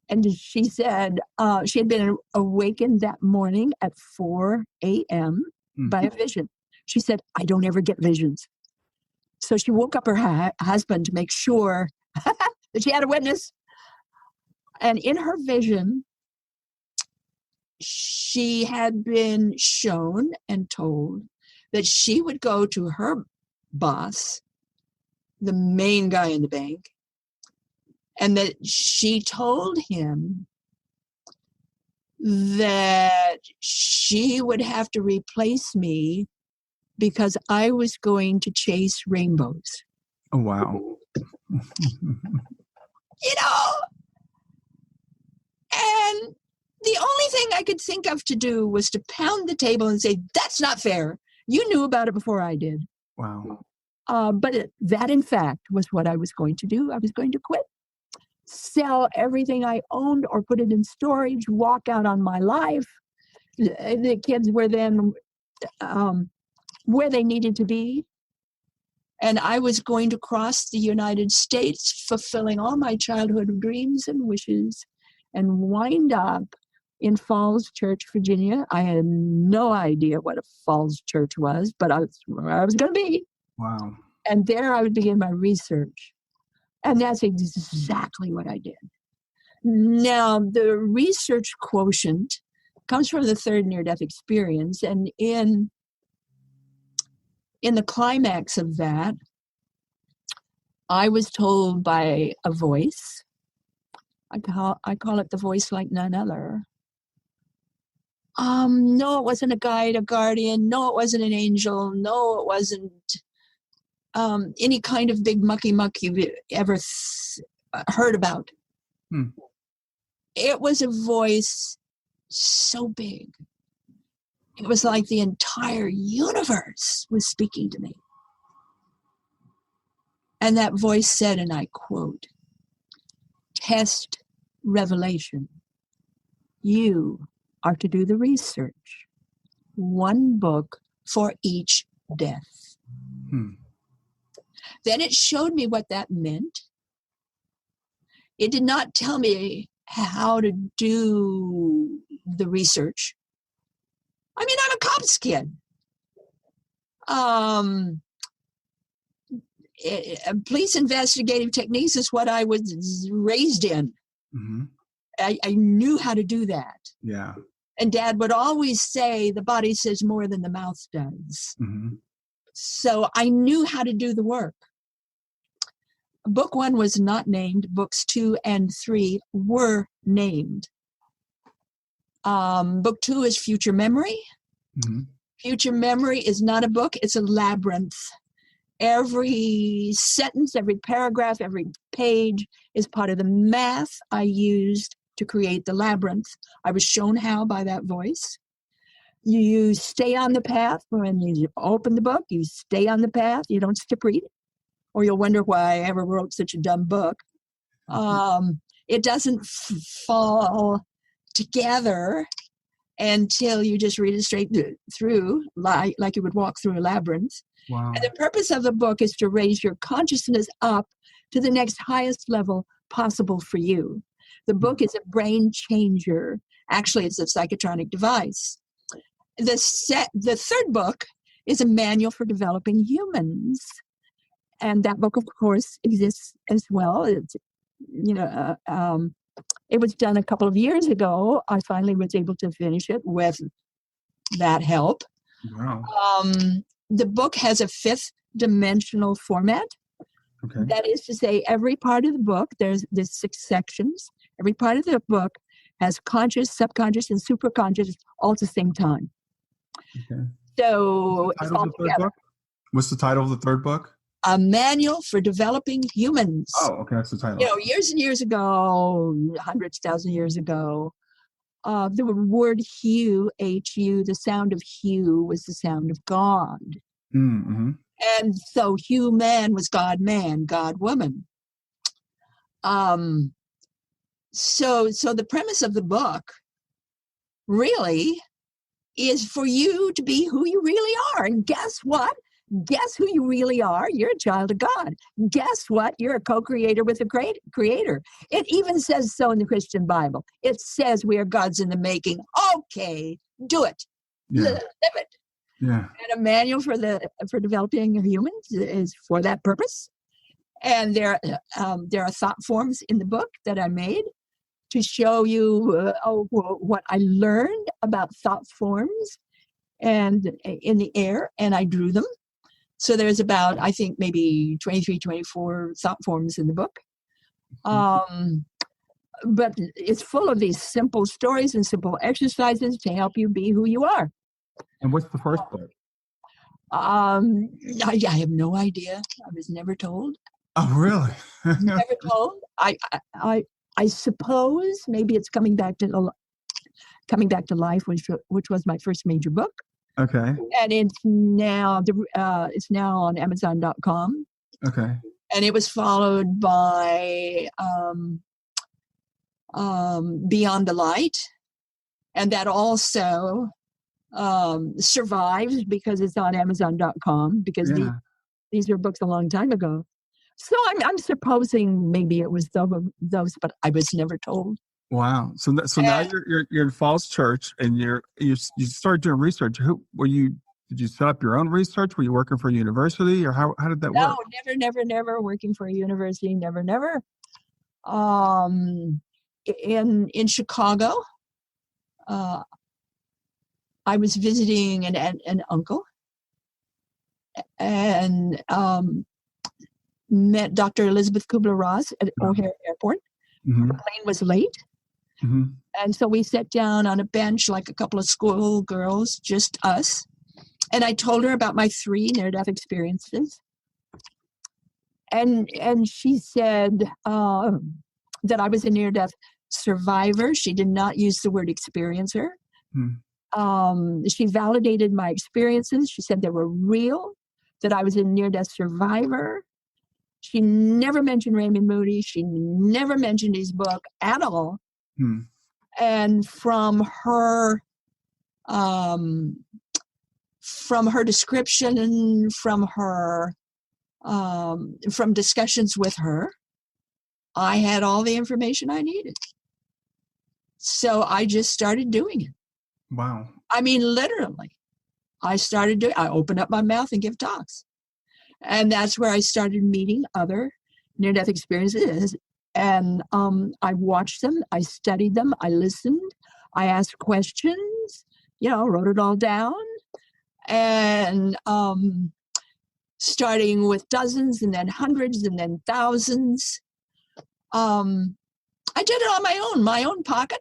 And she said she had been awakened that morning at 4 a.m. by a vision. She said, I don't ever get visions. So she woke up her husband to make sure that she had a witness. And in her vision, she had been shown and told that she would go to her boss, the main guy in the bank, and that she told him that she would have to replace me because I was going to chase rainbows. Oh, wow. And the only thing I could think of to do was to pound the table and say, that's not fair. You knew about it before I did. Wow. But that, in fact, was what I was going to do. I was going to quit, sell everything I owned or put it in storage, walk out on my life. The kids were then where they needed to be. And I was going to cross the United States, fulfilling all my childhood dreams and wishes, and wind up in Falls Church, Virginia. I had no idea what a Falls Church was, but I was where I was going to be. Wow. And there I would begin my research. And that's exactly what I did. Now, the research quotient comes from the third near-death experience. And in the climax of that, I was told by a voice, I call it the voice like none other. No, it wasn't a guide, a guardian. No, it wasn't an angel. No, it wasn't any kind of big mucky muck you've ever heard about. It was a voice so big. It was like the entire universe was speaking to me. And that voice said, and I quote, test revelation. You are to do the research. One book for each death. Then it showed me what that meant. It did not tell me how to do the research. I mean, I'm a cop's kid. police investigative techniques is what I was raised in. Mm-hmm. I knew how to do that. Yeah. And Dad would always say the body says more than the mouth does. Mm-hmm. So I knew how to do the work. Book 1 was not named. Books 2 and 3 were named. Book 2 is Future Memory. Mm-hmm. Future Memory is not a book. It's a labyrinth. Every sentence, every paragraph, every page is part of the math I used to create the labyrinth. I was shown how by that voice. You stay on the path. When you open the book, you stay on the path. You don't skip read, or you'll wonder why I ever wrote such a dumb book. It doesn't fall together until you just read it straight through, like you would walk through a labyrinth. Wow. And the purpose of the book is to raise your consciousness up to the next highest level possible for you. The book is a brain changer. Actually, it's a psychotronic device. The third book is a manual for developing humans. And that book, of course, exists as well. It's, it was done a couple of years ago. I finally was able to finish it with that help. Wow. The book has a 5th dimensional format. Okay. That is to say, every part of the book, there's 6 sections. Every part of the book has conscious, subconscious, and superconscious all at the same time. Okay. So it's all together. What's the title of the third book? A Manual for Developing Humans. Oh, okay, that's the title. Years and years ago, hundreds, thousands of years ago, the word hue, H-U, the sound of hue was the sound of God. Mm-hmm. And so human was God man, God woman. So the premise of the book really is for you to be who you really are. And guess what? Guess who you really are? You're a child of God. Guess what? You're a co-creator with a great creator. It even says so in the Christian Bible. It says we are gods in the making. Okay, do it. Yeah. Live it. Yeah. And a manual for developing humans is for that purpose. And there are thought forms in the book that I made to show you what I learned about thought forms and in the air, and I drew them. So there's about, I think, maybe 23, 24 thought forms in the book. But it's full of these simple stories and simple exercises to help you be who you are. And what's the first book? I have no idea. I was never told. Oh, really? Never told. I suppose maybe it's coming back to life, which was my first major book. Okay. And it's now on Amazon.com. Okay. And it was followed by Beyond the Light, and that also survives because it's on Amazon.com, because these were books a long time ago. So I'm supposing maybe it was those, but I was never told. Wow. So now you're in Falls Church, and you started doing research. Did you set up your own research? Were you working for a university, or how did that work? No, never working for a university. Never. In Chicago, I was visiting an uncle, and met Dr. Elizabeth Kubler-Ross at O'Hare Airport. Mm-hmm. The plane was late. Mm-hmm. And so we sat down on a bench like a couple of school girls, just us. And I told her about my 3 near-death experiences. And she said that I was a near-death survivor. She did not use the word experiencer. Mm. She validated my experiences. She said they were real, that I was a near-death survivor. She never mentioned Raymond Moody. She never mentioned his book at all. Hmm. And from her description and from discussions with her, I had all the information I needed. So I just started doing it. Wow. I mean, literally, I opened up my mouth and give talks. And that's where I started meeting other near-death experiences. And I watched them, I studied them, I listened, I asked questions, wrote it all down. And starting with dozens and then hundreds and then thousands. I did it on my own pocket.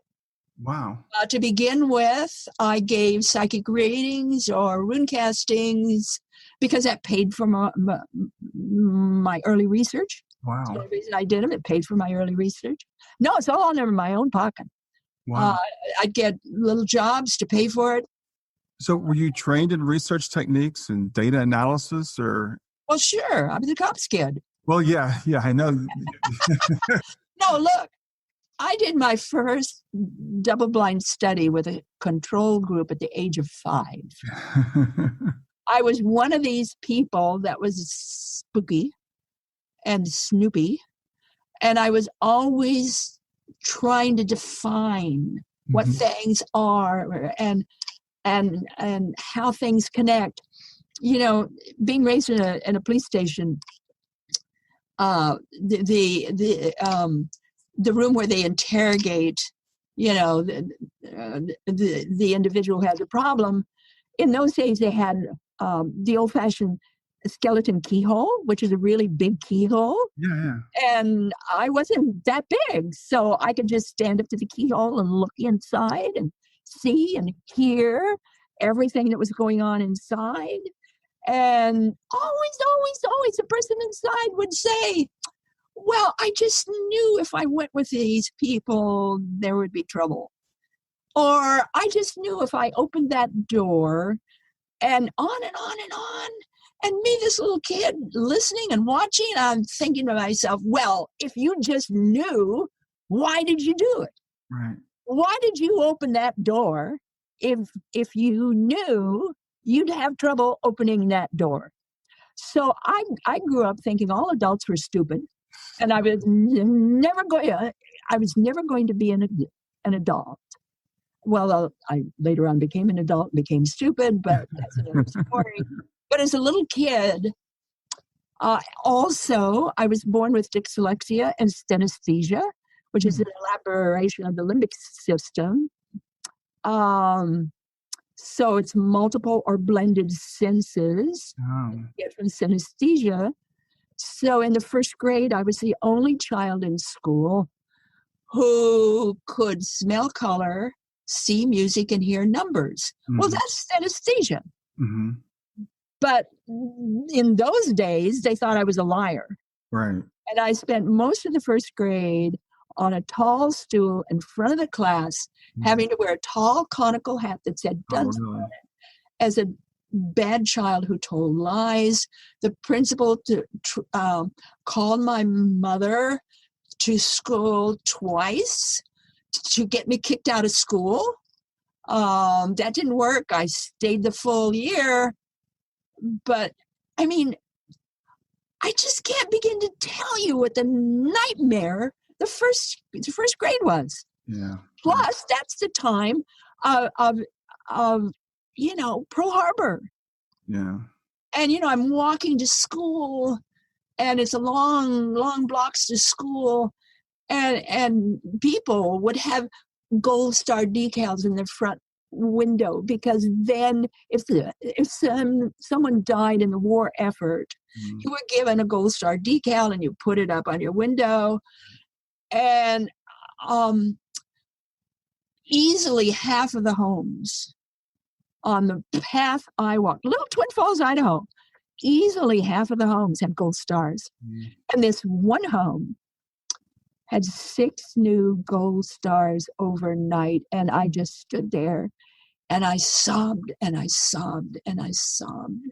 Wow. To begin with, I gave psychic readings or rune castings because that paid for my early research. Wow. So the reason I did them, it paid for my early research. No, it's all under my own pocket. Wow. I'd get little jobs to pay for it. So were you trained in research techniques and data analysis or? Well, sure. I was a cops kid. Well, yeah, I know. No, look, I did my first double-blind study with a control group at the age of 5. I was one of these people that was spooky and snoopy, and I was always trying to define what things are and how things connect. Being raised in a police station, the room where they interrogate, the individual who has a problem. In those days, they had the old-fashioned skeleton keyhole, which is a really big keyhole. Yeah. And I wasn't that big, so I could just stand up to the keyhole and look inside and see and hear everything that was going on inside. And always the person inside would say, well, I just knew if I went with these people, there would be trouble. Or I just knew if I opened that door, and on and on and on. And me, this little kid, listening and watching, I'm thinking to myself, well, if you just knew, why did you do it? Right. Why did you open that door if you knew you'd have trouble opening that door? So I grew up thinking all adults were stupid, and I was never going to be an adult. Well, I later on became an adult, became stupid, but that's another story. But as a little kid, also, I was born with dyslexia and synesthesia, which is an elaboration of the limbic system. So it's multiple or blended senses get from synesthesia. So in the first grade, I was the only child in school who could smell color, see music, and hear numbers. Well, that's synesthesia. But in those days, they thought I was a liar. Right. And I spent most of the first grade on a tall stool in front of the class, having to wear a tall conical hat that said Dunstan on it, as a bad child who told lies. The principal called my mother to school twice to get me kicked out of school. That didn't work. I stayed the full year. But, I mean, I just can't begin to tell you what the nightmare the first grade was. Yeah. Plus, that's the time of Pearl Harbor. Yeah. And, I'm walking to school, and it's a long blocks to school, and people would have gold star decals in their front window, because then if someone died in the war effort, you were given a gold star decal and you put it up on your window. And easily half of the homes on the path I walked, little Twin Falls, Idaho, easily half of the homes had gold stars. And this one home had 6 new gold stars overnight. And I just stood there and I sobbed and I sobbed and I sobbed.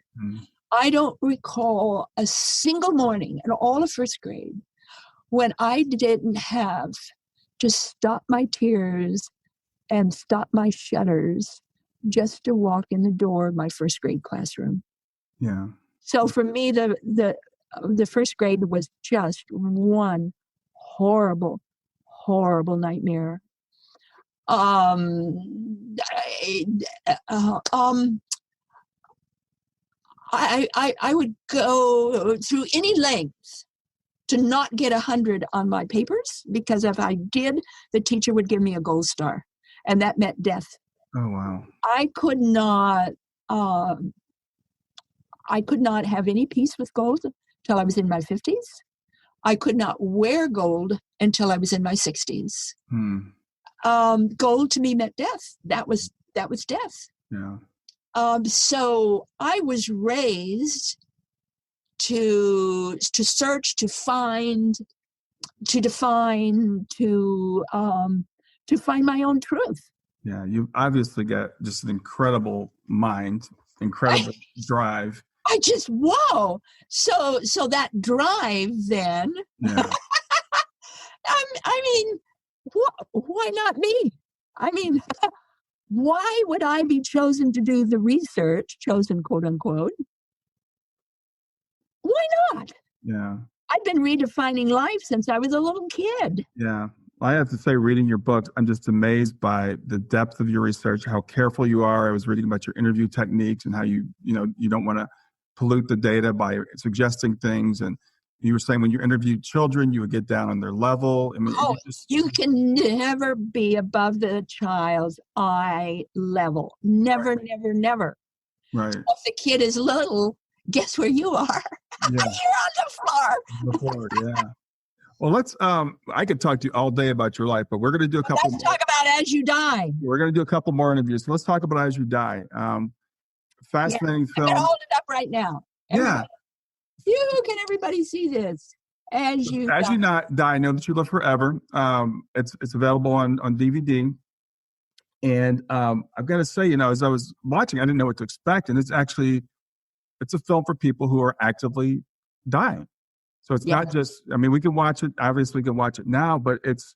I don't recall a single morning in all of first grade when I didn't have to stop my tears and stop my shudders just to walk in the door of my first grade classroom. Yeah. So for me, the first grade was just one horrible nightmare. I would go through any lengths to not get 100 on my papers, because if I did, the teacher would give me a gold star, and that meant death. Oh, wow. I could not have any peace with gold till I was in my 50s. I could not wear gold until I was in my 60s. Gold to me meant death. That was death. Yeah. So I was raised to search, to find, to define, to find my own truth. Yeah, you obviously got just an incredible mind, incredible drive. I just, whoa. So that drive then, Yeah. I mean, why not me? I mean, why would I be chosen to do the research, chosen, quote unquote? Why not? Yeah. I've been redefining life since I was a little kid. Yeah. I have to say, reading your books, I'm just amazed by the depth of your research, how careful you are. I was reading about your interview techniques and how you don't want to pollute the data by suggesting things. And you were saying when you interviewed children, you would get down on their level. I mean, you can never be above the child's eye level. Never, right. never, never. Right. If the kid is little, guess where you are? Yeah. You're on the floor. The floor, yeah. Well, let's. I could talk to you all day about your life, but we're going to do a couple. Let's talk about As You Die. We're going to do a couple more interviews. So let's talk about As You Die. Fascinating film. I'm going to hold it up right now. Yeah. Can everybody see this? As You Die. I Know That You Live Forever. It's available on DVD. And I've got to say, as I was watching, I didn't know what to expect. And it's a film for people who are actively dying. So it's not just, we can watch it. Obviously, we can watch it now, but it's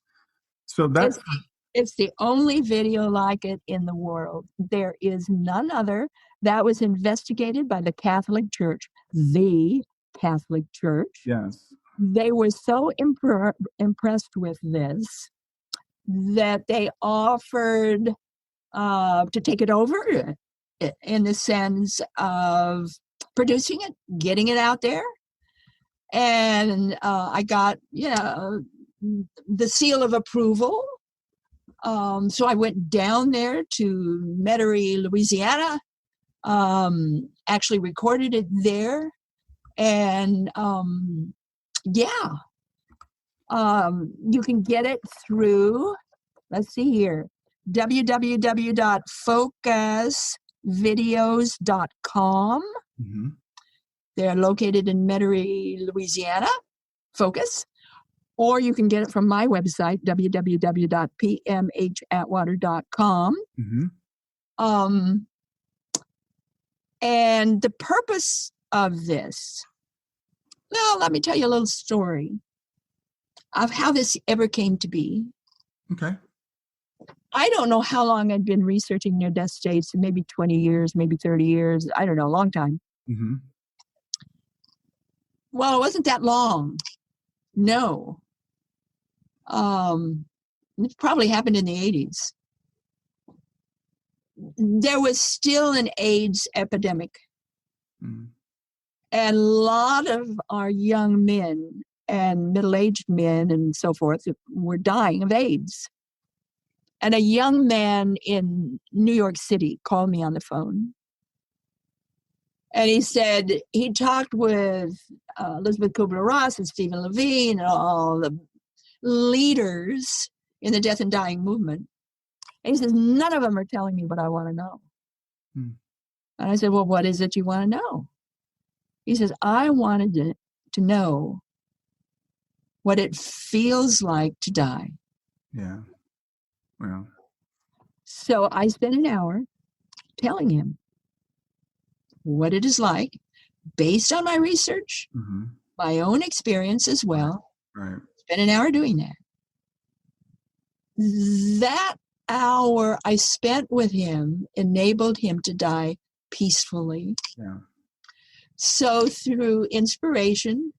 the only video like it in the world. There is none other. That was investigated by the Catholic Church, the Catholic Church. Yes. They were so impressed with this that they offered to take it over in the sense of producing it, getting it out there. And I got, the seal of approval. So I went down there to Metairie, Louisiana, actually recorded it there. And you can get it through, let's see here, www.focusvideos.com. Mm-hmm. They're located in Metairie, Louisiana, Focus. Or you can get it from my website, www.pmhatwater.com. Mm-hmm. And the purpose of this, well, let me tell you a little story of how this ever came to be. Okay. I don't know how long I'd been researching near-death states, maybe 20 years, maybe 30 years. I don't know, a long time. Mm-hmm. Well, it wasn't that long. No. It probably happened in the 80s. There was still an AIDS epidemic. Mm-hmm. And a lot of our young men and middle-aged men and so forth were dying of AIDS. And a young man in New York City called me on the phone. And he said he talked with Elizabeth Kubler-Ross and Stephen Levine and all the leaders in the death and dying movement. And he says, none of them are telling me what I want to know. Hmm. And I said, well, what is it you want to know? He says, I wanted to know what it feels like to die. Yeah. Well. So I spent an hour telling him what it is like, based on my research, Mm-hmm. my own experience as well. Right. Spent an hour doing that. That hour I spent with him enabled him to die peacefully. Yeah. So through inspiration,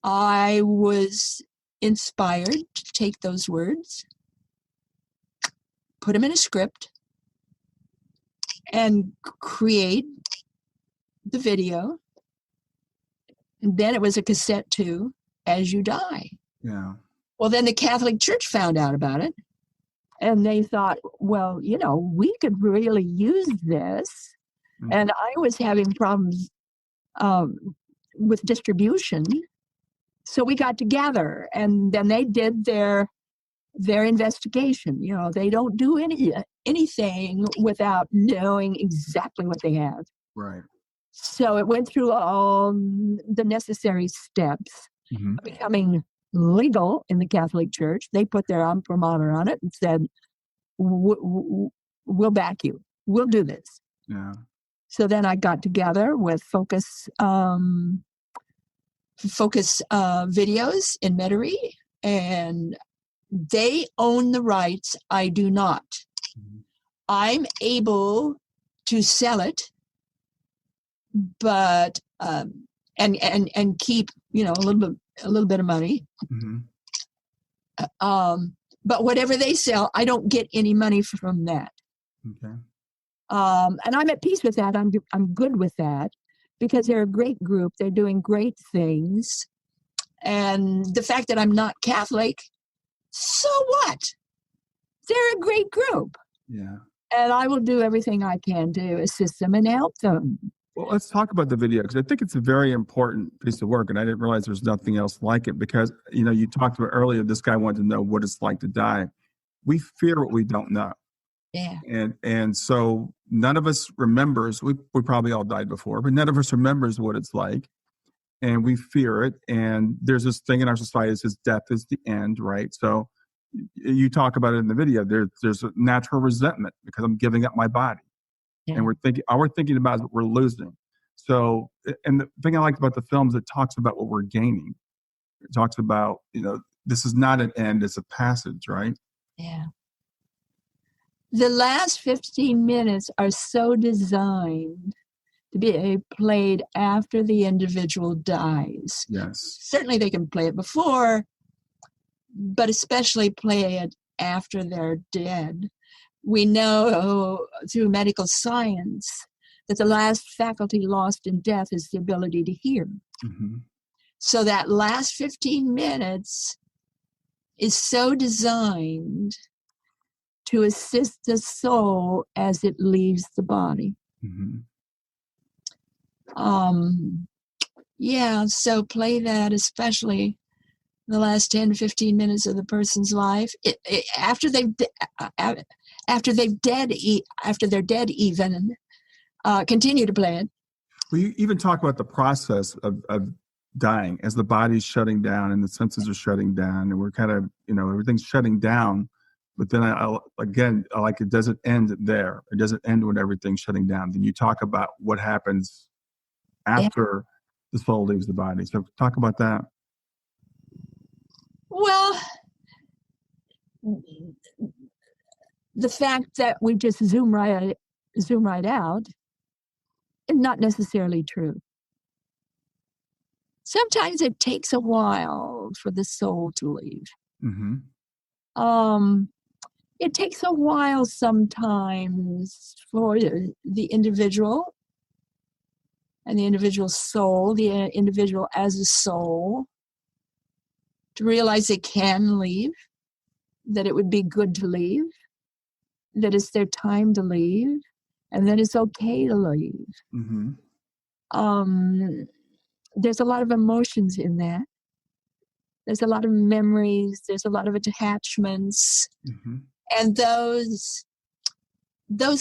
I was inspired to take those words, put them in a script, and create the video. And then it was a cassette too, As You Die. Yeah. Well, then the Catholic Church found out about it. And they thought, well, we could really use this. Mm-hmm. And I was having problems with distribution. So we got together, and then they did their investigation. They don't do anything without knowing exactly what they have. Right. So it went through all the necessary steps, mm-hmm. becoming legal in the Catholic Church. They put their imprimatur on it and said, we'll back you. We'll do this. Yeah. So then I got together with Focus Videos in Metairie, and they own the rights. I do not. Mm-hmm. I'm able to sell it, but and keep a little bit of money. Mm-hmm. But whatever they sell, I don't get any money from that. Okay. And I'm at peace with that. I'm good with that, because they're a great group. They're doing great things. And the fact that I'm not Catholic, so what? They're a great group. Yeah. And I will do everything I can to assist them and help them. Well, let's talk about the video, because I think it's a very important piece of work, and I didn't realize there's nothing else like it, because, you talked about earlier, this guy wanted to know what it's like to die. We fear what we don't know. Yeah. And so none of us remembers, we probably all died before, but none of us remembers what it's like, and we fear it. And there's this thing in our society that says death is the end, right? So you talk about it in the video, there's a natural resentment because I'm giving up my body. Yeah. And all we're thinking about is what we're losing. So, and the thing I liked about the film is it talks about what we're gaining. It talks about, this is not an end, it's a passage, right? Yeah. The last 15 minutes are so designed to be played after the individual dies. Yes. Certainly they can play it before, but especially play it after they're dead. We know through medical science that the last faculty lost in death is the ability to hear. Mm-hmm. So that last 15 minutes is so designed to assist the soul as it leaves the body. Mm-hmm. So play that, especially the last 10 to 15 minutes of the person's life. After they're dead, even continue to play it. Well, you even talk about the process of dying as the body's shutting down and the senses are shutting down, and we're kind of, everything's shutting down. But then I like it doesn't end there. It doesn't end when everything's shutting down. Then you talk about what happens after the soul leaves the body. So talk about that. Well, the fact that we just zoom right out is not necessarily true. Sometimes it takes a while for the soul to leave. Mm-hmm. It takes a while sometimes for the individual and the individual soul, the individual as a soul, to realize they can leave, that it would be good to leave, that it's their time to leave, and that it's okay to leave. Mm-hmm. There's a lot of emotions in that. There's a lot of memories. There's a lot of attachments. Mm-hmm. And those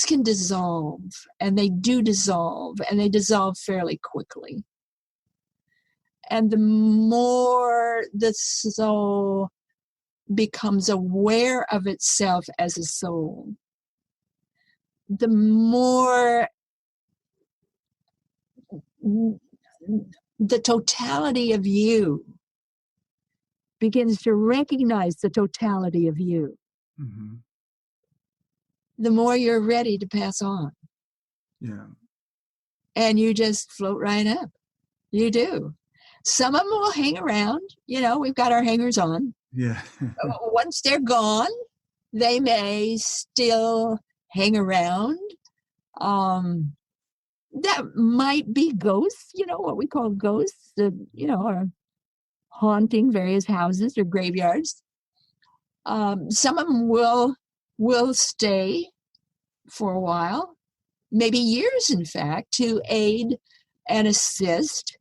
can dissolve, and they do dissolve, and they dissolve fairly quickly. And the more the soul becomes aware of itself as a soul, the more the totality of you begins to recognize the totality of you. Mm-hmm. The more you're ready to pass on. Yeah. And you just float right up. You do. Some of them will hang around. We've got our hangers on. Yeah. Once they're gone, they may still hang around, That might be ghosts, what we call ghosts that, are haunting various houses or graveyards. Some of them will stay for a while, maybe years, in fact, to aid and assist,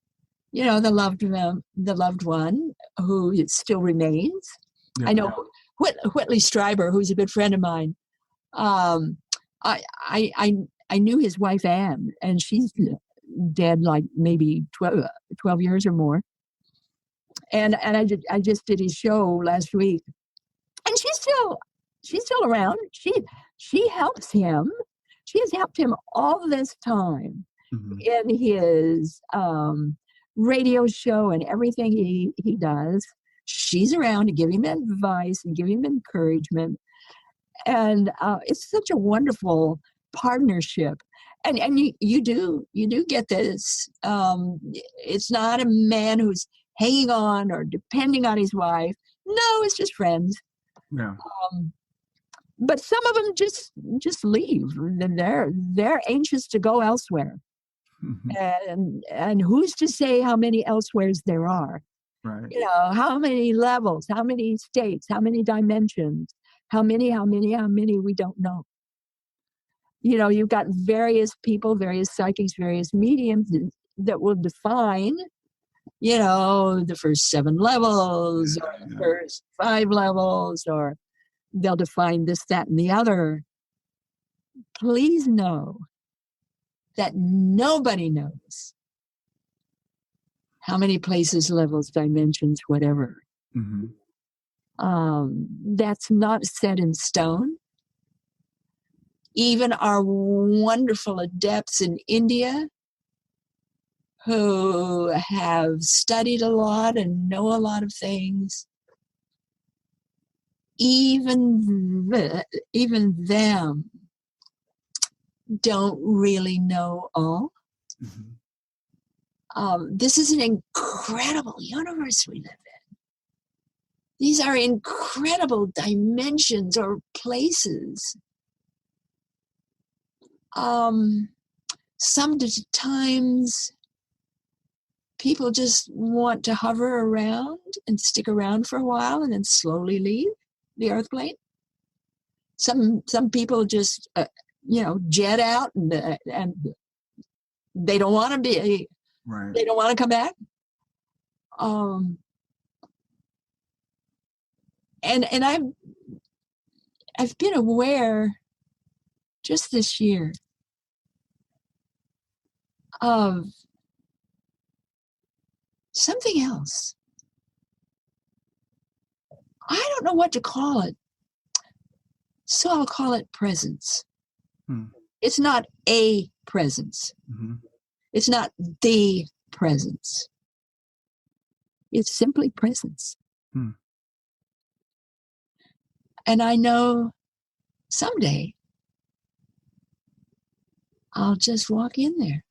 the loved one who still remains. Yeah. I know Whitley Strieber, who's a good friend of mine. I knew his wife Anne, and she's dead like maybe 12 years or more. And I just did his show last week, and she's still around. She helps him. She has helped him all this time in his radio show and everything he does. She's around to give him advice and give him encouragement. And it's such a wonderful partnership. And you do get this. It's not a man who's hanging on or depending on his wife. No, it's just friends. Yeah. But some of them just leave. And they're anxious to go elsewhere. And who's to say how many elsewheres there are? Right. How many levels, how many states, how many dimensions, how many, we don't know. You've got various people, various psychics, various mediums that will define, the first 7 levels or the first 5 levels, or they'll define this, that, and the other. Please know that nobody knows how many places, levels, dimensions, whatever. That's not set in stone. Even our wonderful adepts in India, who have studied a lot and know a lot of things, even them don't really know all. This is an incredible universe we live in. These are incredible dimensions or places. Sometimes people just want to hover around and stick around for a while and then slowly leave the earth plane. Some people just jet out and they don't want to be. Right. They don't want to come back. And I've been aware just this year of something else. I don't know what to call it, so I'll call it presence. It's not a presence. It's not the presence. It's simply presence. And I know someday I'll just walk in there.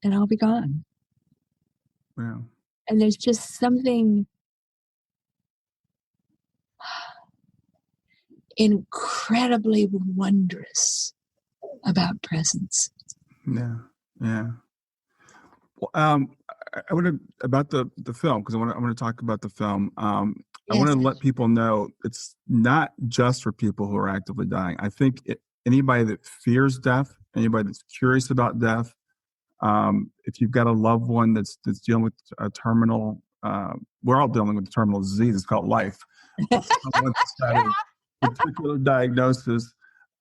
And I'll be gone. Wow. And there's just something incredibly wondrous about presence. Yeah. Well, I want to about the film, because I want to talk about the film. I want to let people know it's not just for people who are actively dying. I think anybody that fears death, anybody that's curious about death, if you've got a loved one that's dealing with a terminal, we're all dealing with a terminal disease. It's called life. Someone's got a particular diagnosis.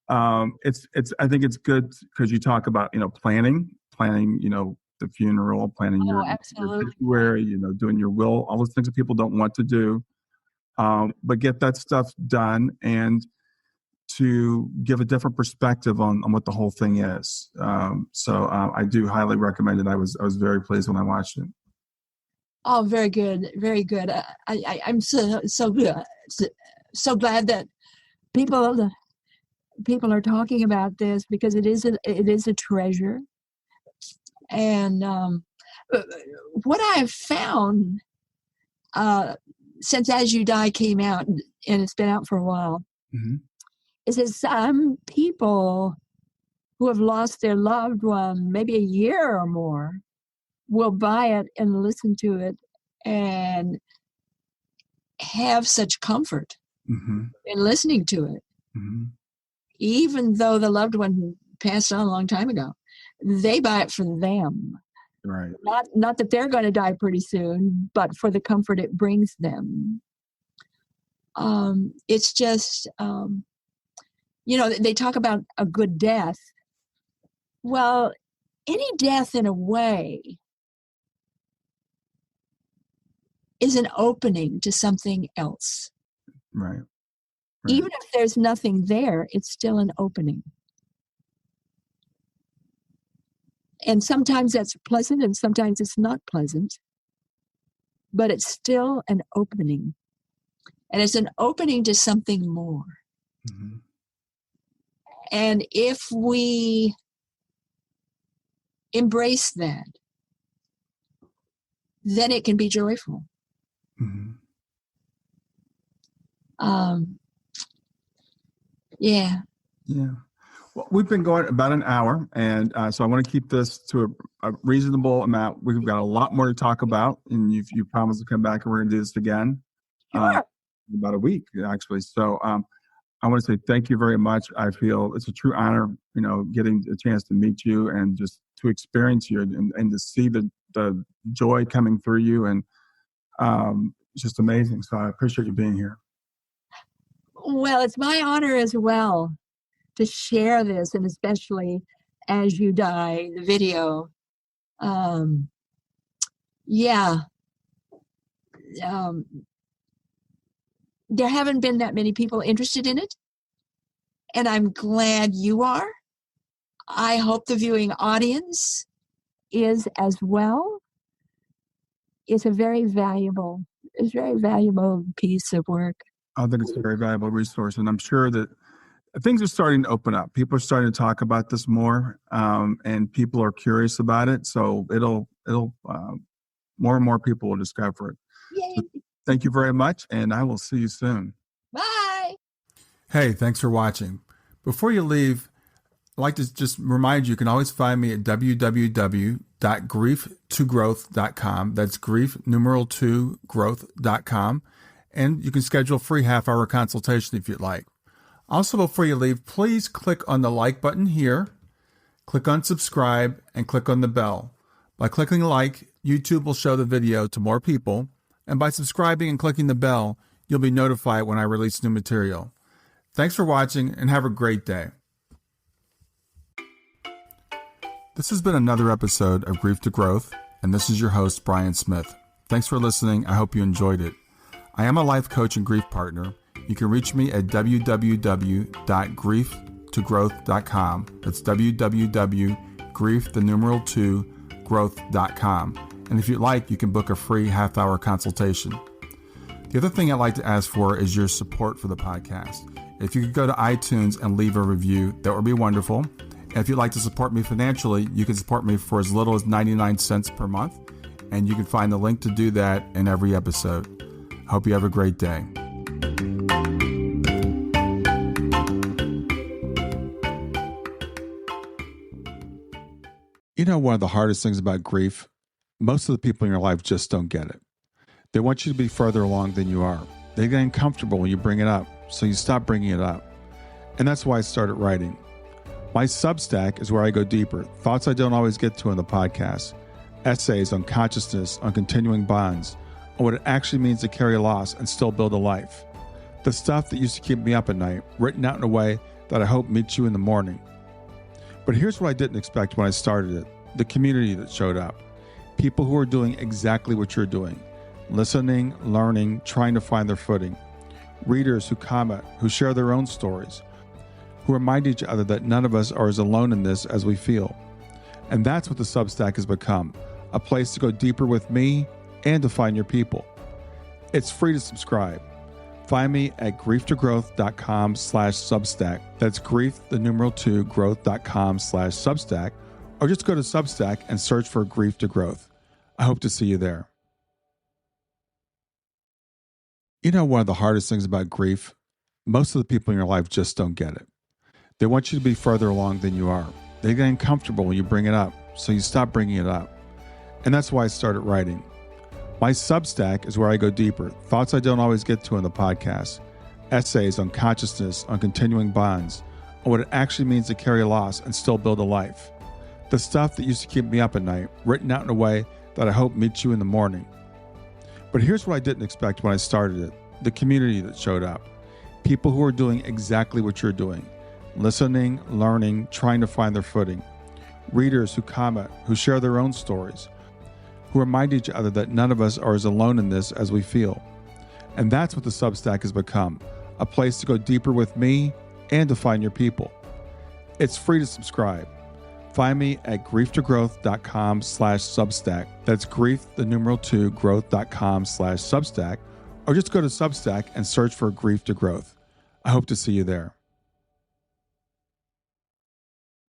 I think it's good because you talk about planning, the funeral, planning your obituary, doing your will, all those things that people don't want to do, but get that stuff done and to give a different perspective on what the whole thing is. So I do highly recommend it. I was very pleased when I watched it. Oh, very good, very good. I'm so glad that people are talking about this, because it is a treasure. And what I have found, since As You Die came out, and it's been out for a while, Mm-hmm. is that some people who have lost their loved one, maybe a year or more, will buy it and listen to it and have such comfort Mm-hmm. in listening to it, Mm-hmm. even though the loved one passed on a long time ago. They buy it for them. Right. Not that they're going to die pretty soon, but for the comfort it brings them. It's just, they talk about a good death. Well, any death in a way is an opening to something else. Right. Even if there's nothing there, it's still an opening. And sometimes that's pleasant and sometimes it's not pleasant, but it's still an opening. And it's an opening to something more. Mm-hmm. And if we embrace that, then it can be joyful. Mm-hmm. Yeah. Yeah. Well, we've been going about an hour, and so I want to keep this to a reasonable amount. We've got a lot more to talk about, and you promised to come back, and we're going to do this again. Sure. In about a week, actually. So I want to say thank you very much. I feel it's a true honor, getting a chance to meet you and just to experience you and to see the joy coming through you, and it's just amazing. So I appreciate you being here. Well, it's my honor as well to share this, and especially As You Die, the video. There haven't been that many people interested in it, and I'm glad you are. I hope the viewing audience is as well. It's a very valuable piece of work. I think it's a very valuable resource, and I'm sure that things are starting to open up. People are starting to talk about this more, and people are curious about it. So it'll more and more people will discover it. Yay. So thank you very much, and I will see you soon. Bye. Hey, thanks for watching. Before you leave, I'd like to just remind you can always find me at www.grief2growth.com. That's grief, numeral 2, growth.com. And you can schedule a free half-hour consultation if you'd like. Also, before you leave, please click on the like button here, click on subscribe, and click on the bell. By clicking like, YouTube will show the video to more people, and by subscribing and clicking the bell, you'll be notified when I release new material. Thanks for watching, and have a great day. This has been another episode of Grief to Growth, and this is your host, Brian Smith. Thanks for listening. I hope you enjoyed it. I am a life coach and grief partner. You can reach me at www.grieftogrowth.com. That's www.grief2growth.com. And if you'd like, you can book a free half-hour consultation. The other thing I'd like to ask for is your support for the podcast. If you could go to iTunes and leave a review, that would be wonderful. And if you'd like to support me financially, you can support me for as little as 99 cents per month. And you can find the link to do that in every episode. Hope you have a great day. One of the hardest things about grief, most of the people in your life just don't get it. They want you to be further along than you are. They get uncomfortable when you bring it up, so you stop bringing it up. And that's why I started writing. My Substack is where I go deeper, thoughts I don't always get to in the podcast, essays on consciousness, on continuing bonds, on what it actually means to carry a loss and still build a life. The stuff that used to keep me up at night, written out in a way that I hope meets you in the morning. But here's what I didn't expect when I started it. The community that showed up. People who are doing exactly what you're doing. Listening, learning, trying to find their footing. Readers who comment, who share their own stories, who remind each other that none of us are as alone in this as we feel. And that's what the Substack has become. A place to go deeper with me and to find your people. It's free to subscribe. Find me at grieftogrowth.com/Substack. That's grief, the numeral 2, growth.com/Substack. Or just go to Substack and search for Grief to Growth. I hope to see you there. You know, one of the hardest things about grief, most of the people in your life just don't get it. They want you to be further along than you are. They get uncomfortable when you bring it up, so you stop bringing it up. And that's why I started writing. My Substack is where I go deeper, thoughts I don't always get to in the podcast, essays on consciousness, on continuing bonds, on what it actually means to carry loss and still build a life. The stuff that used to keep me up at night, written out in a way that I hope meets you in the morning. But here's what I didn't expect when I started it, the community that showed up. People who are doing exactly what you're doing, listening, learning, trying to find their footing. Readers who comment, who share their own stories, who remind each other that none of us are as alone in this as we feel. And that's what the Substack has become, a place to go deeper with me and to find your people. It's free to subscribe. Find me at grieftogrowth.com/Substack. That's grief, the numeral 2, growth.com/Substack. Or just go to Substack and search for Grief to Growth. I hope to see you there.